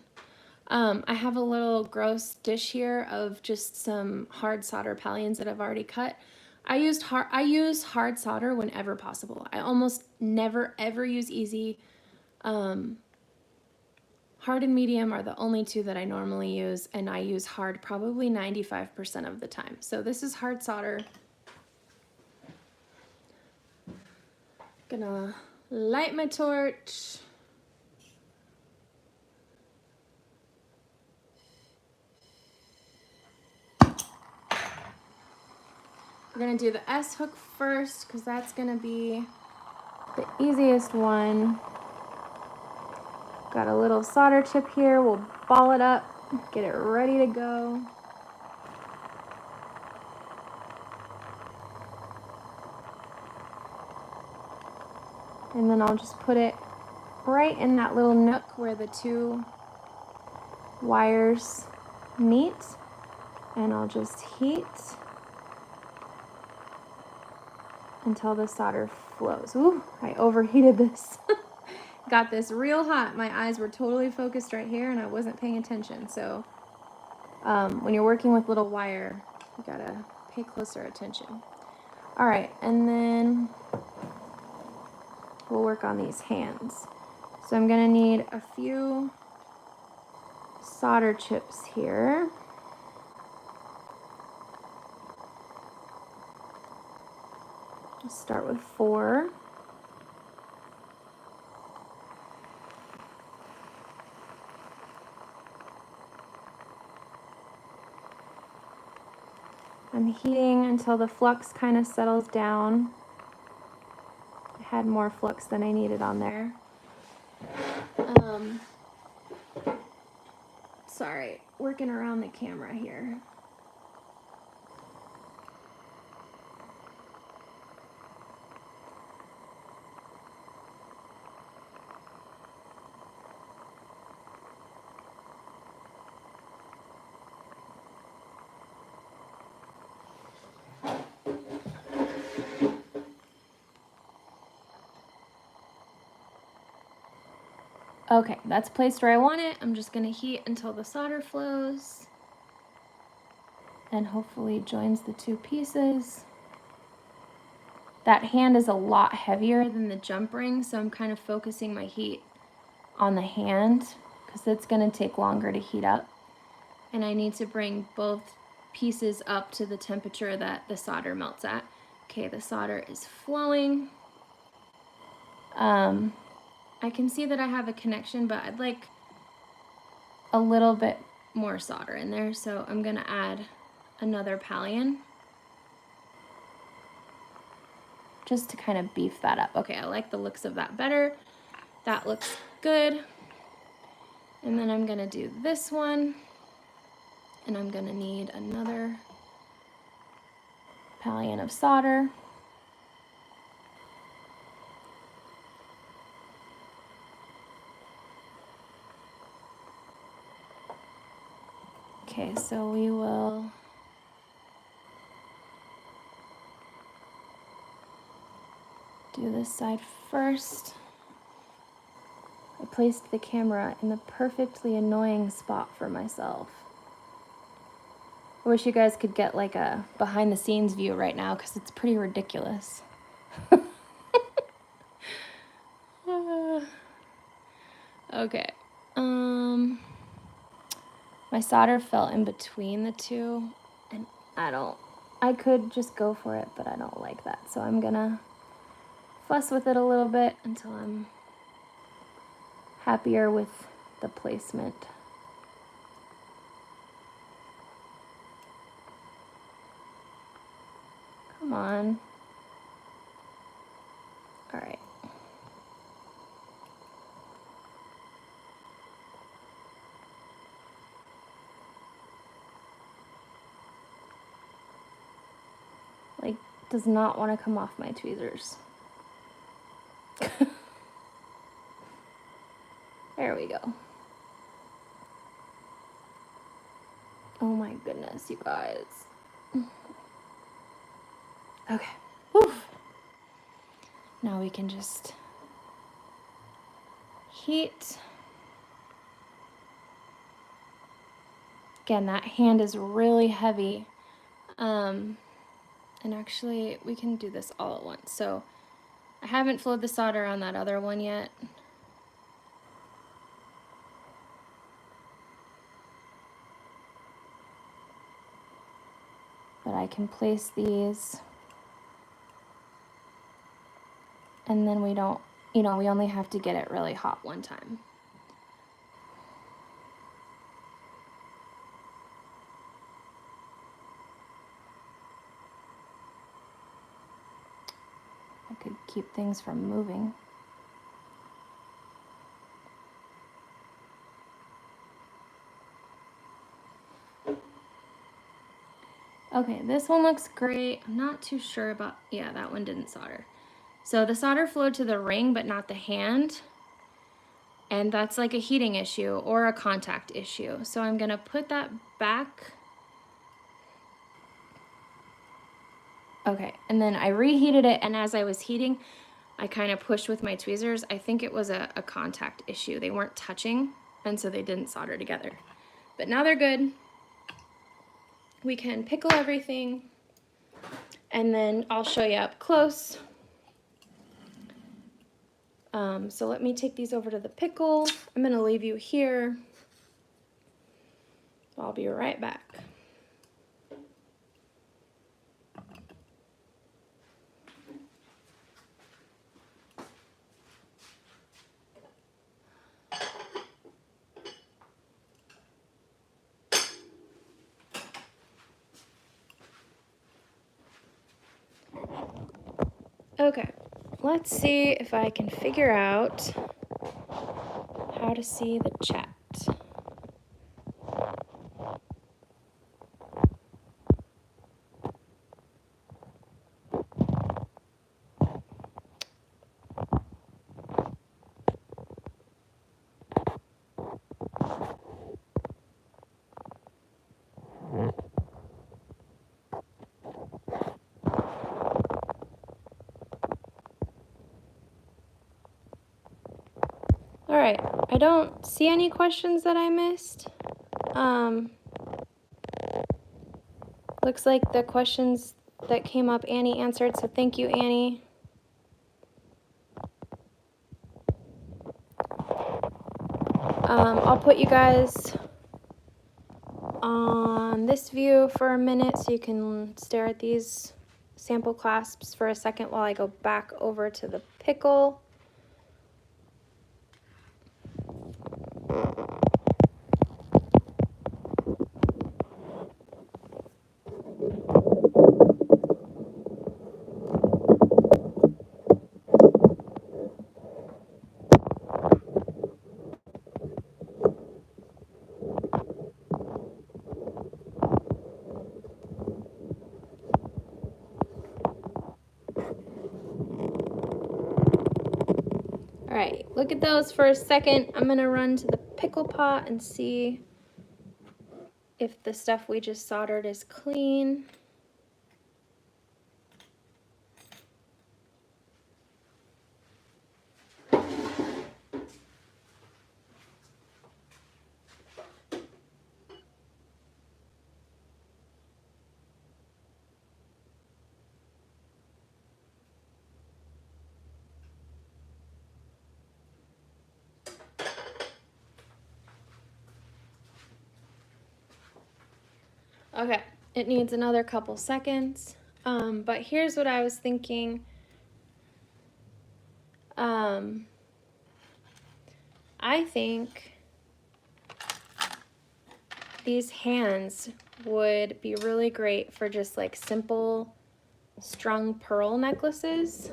I have a little gross dish here of just some hard solder pallions that I've already cut. I use hard solder whenever possible. I almost never ever use easy. Hard and medium are the only two that I normally use, and I use hard probably 95% of the time. So this is hard solder. Gonna light my torch. We're gonna do the S hook first because that's gonna be the easiest one. Got a little solder chip here. We'll ball it up, get it ready to go. And then I'll just put it right in that little nook where the two wires meet. And I'll just heat until the solder flows. Ooh, I overheated this. Got this real hot. My eyes were totally focused right here and I wasn't paying attention. So when you're working with little wire, you gotta pay closer attention. All right, and then we'll work on these hands. So I'm gonna need a few solder chips here. I'll start with 4. I'm heating until the flux kind of settles down. I had more flux than I needed on there. Sorry, working around the camera here. Okay, that's placed where I want it. I'm just gonna heat until the solder flows and hopefully joins the two pieces. That hand is a lot heavier than the jump ring, so I'm kind of focusing my heat on the hand because it's gonna take longer to heat up. And I need to bring both pieces up to the temperature that the solder melts at. Okay, the solder is flowing. I can see that I have a connection, but I'd like a little bit more solder in there, so I'm gonna add another pallion just to kind of beef that up. Okay, I like the looks of that better. That looks good. And then I'm gonna do this one, and I'm gonna need another pallion of solder. Okay, so we will do this side first. I placed the camera in the perfectly annoying spot for myself. I wish you guys could get like a behind the scenes view right now because it's pretty ridiculous. Okay. My solder fell in between the two, and I could just go for it, but I don't like that. So I'm gonna fuss with it a little bit until I'm happier with the placement. Come on. All right. Like, does not want to come off my tweezers. There we go. Oh my goodness, you guys. Okay. Whew. Now we can just heat. Again, that hand is really heavy. And actually, we can do this all at once. So I haven't flowed the solder on that other one yet. But I can place these. And then we don't, we only have to get it really hot one time. I could keep things from moving. Okay, this one looks great. I'm not too sure about, yeah, that one didn't solder. So the solder flowed to the ring, but not the hand. And that's like a heating issue or a contact issue. So I'm gonna put that back. Okay, and then I reheated it, and as I was heating, I kind of pushed with my tweezers. I think it was a contact issue. They weren't touching, and so they didn't solder together. But now they're good. We can pickle everything, and then I'll show you up close. So let me take these over to the pickle. I'm gonna leave you here. I'll be right back. Okay, let's see if I can figure out how to see the chat. All right, I don't see any questions that I missed. Looks like the questions that came up Annie answered, so thank you, Annie. I'll put you guys on this view for a minute so you can stare at these sample clasps for a second while I go back over to the pickle. All right, look at those for a second. I'm gonna run to the pickle pot and see if the stuff we just soldered is clean. Okay, it needs another couple seconds, but here's what I was thinking. I think these hands would be really great for just like simple strung pearl necklaces.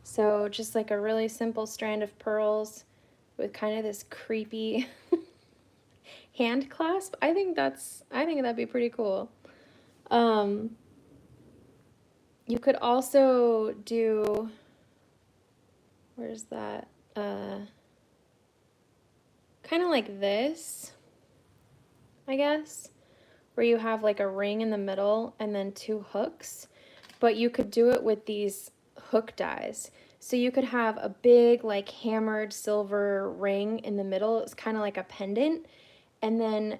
So just like a really simple strand of pearls with kind of this creepy hand clasp. I think that'd be pretty cool. You could also do, where's that? Kind of like this, I guess, where you have like a ring in the middle and then two hooks, but you could do it with these hook dies. So you could have a big like hammered silver ring in the middle. It's kind of like a pendant. And then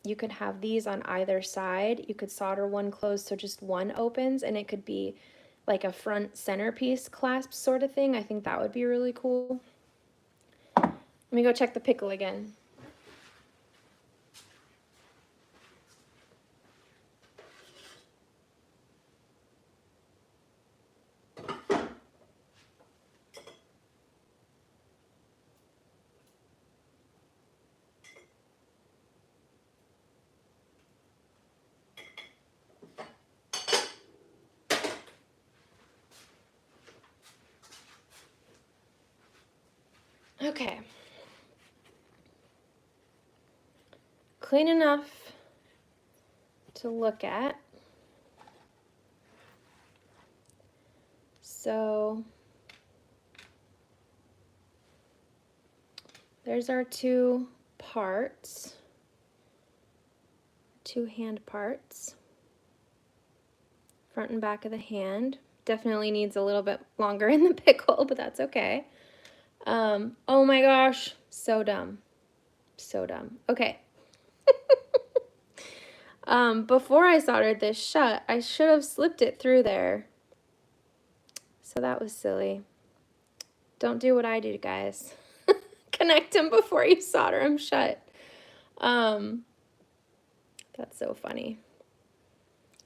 you could have these on either side. You could solder one closed so just one opens, and it could be like a front centerpiece clasp sort of thing. I think that would be really cool. Let me go check the pickle again. Okay. Clean enough to look at. So there's our two parts, two hand parts, front and back of the hand. Definitely needs a little bit longer in the pickle, but that's okay. Oh my gosh, so dumb. So dumb. Okay. Before I soldered this shut, I should have slipped it through there. So that was silly. Don't do what I do, guys. Connect them before you solder them shut. That's so funny.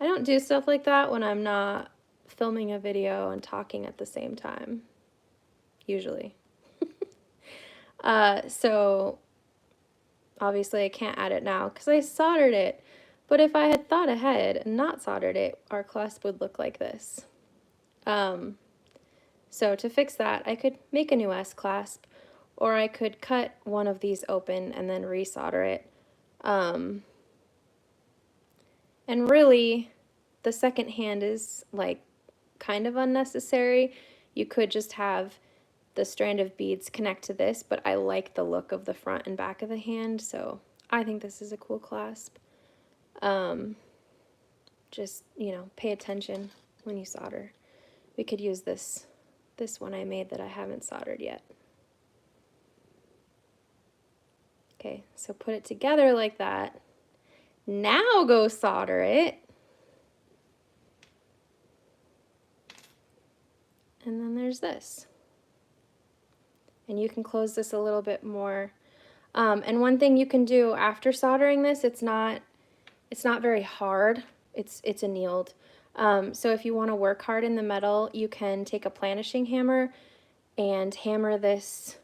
I don't do stuff like that when I'm not filming a video and talking at the same time, usually. So obviously I can't add it now because I soldered it. But if I had thought ahead and not soldered it, our clasp would look like this. So to fix that, I could make a new S-clasp, or I could cut one of these open and then resolder it. And really, the second hand is like kind of unnecessary. You could just have the strand of beads connect to this, but I like the look of the front and back of the hand, so I think this is a cool clasp. Just, you know, pay attention when you solder. We could use this one I made that I haven't soldered yet. Okay, so put it together like that. Now go solder it. And then there's this. And you can close this a little bit more. And one thing you can do after soldering this, it's not very hard. It's annealed. So if you want to work hard in the metal, you can take a planishing hammer and hammer this.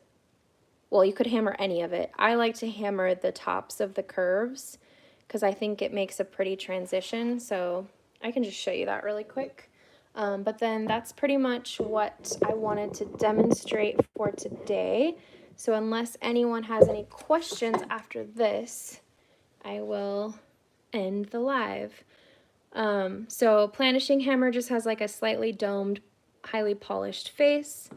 Well, you could hammer any of it. I like to hammer the tops of the curves because I think it makes a pretty transition. So I can just show you that really quick. But then that's pretty much what I wanted to demonstrate for today. So unless anyone has any questions after this, I will end the live. So planishing hammer just has like a slightly domed, highly polished face.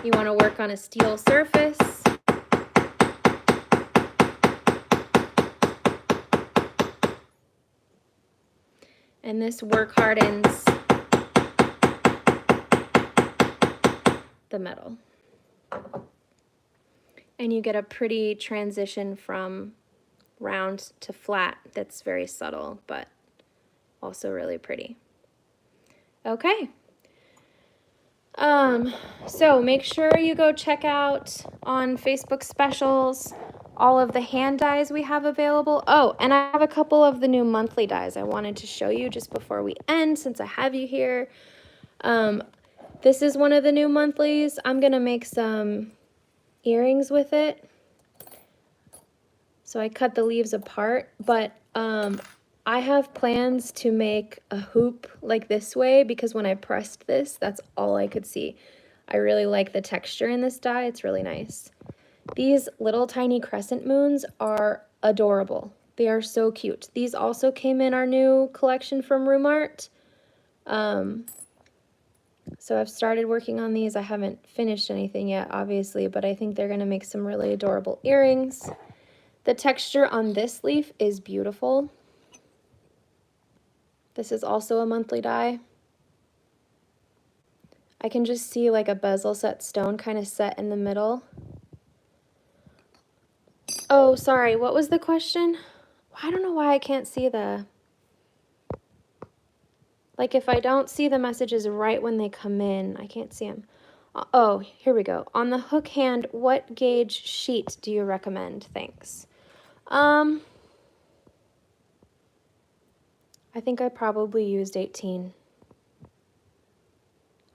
You want to work on a steel surface. And this work hardens the metal. And you get a pretty transition from round to flat that's very subtle, but also really pretty. Okay. So make sure you go check out on Facebook specials all of the hand dies we have available. Oh, and I have a couple of the new monthly dies I wanted to show you just before we end, since I have you here. This is one of the new monthlies. I'm gonna make some earrings with it. So I cut the leaves apart, but I have plans to make a hoop like this way because when I pressed this, that's all I could see. I really like the texture in this die. It's really nice. These little tiny crescent moons are adorable. They are so cute. These also came in our new collection from Room Art. So I've started working on these. I haven't finished anything yet, obviously, but I think they're going to make some really adorable earrings. The texture on this leaf is beautiful. This is also a monthly die. I can just see like a bezel set stone kind of set in the middle. Oh, sorry, what was the question? I don't know why I can't see like if I don't see the messages right when they come in, I can't see them. Oh, here we go. On the hook hand, what gauge sheet do you recommend? Thanks. I think I probably used 18.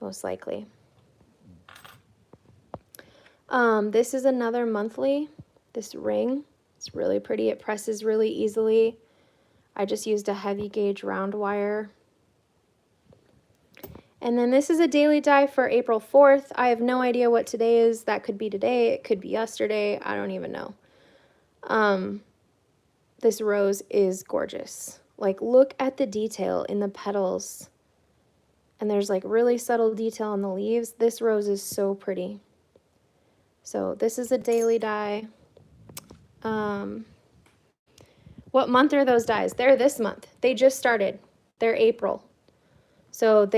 Most likely. This is another monthly. This ring, it's really pretty. It presses really easily. I just used a heavy gauge round wire. And then this is a daily die for April 4th. I have no idea what today is. That could be today. It could be yesterday. I don't even know. This rose is gorgeous. Like, look at the detail in the petals. And there's like really subtle detail on the leaves. This rose is so pretty. So this is a daily die. What month are those dies? They're this month. They just started. They're April. So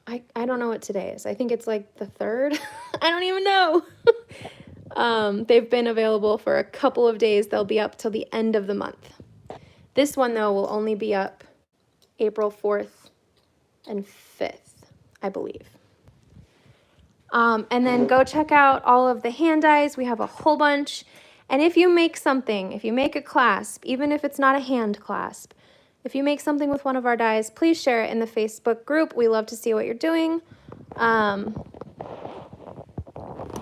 I don't know what today is. I think it's like the 3rd. I don't even know. They've been available for a couple of days. They'll be up till the end of the month. This one, though, will only be up April 4th and 5th, I believe. And then go check out all of the hand dies. We have a whole bunch. And if you make something, if you make a clasp, even if it's not a hand clasp, if you make something with one of our dies, please share it in the Facebook group. We love to see what you're doing.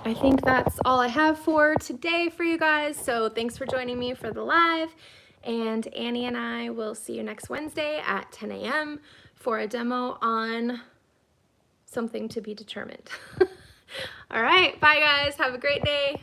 I think that's all I have for today for you guys. So thanks for joining me for the live. And Annie and I will see you next Wednesday at 10 a.m. for a demo on something to be determined. All right, bye guys. Have a great day.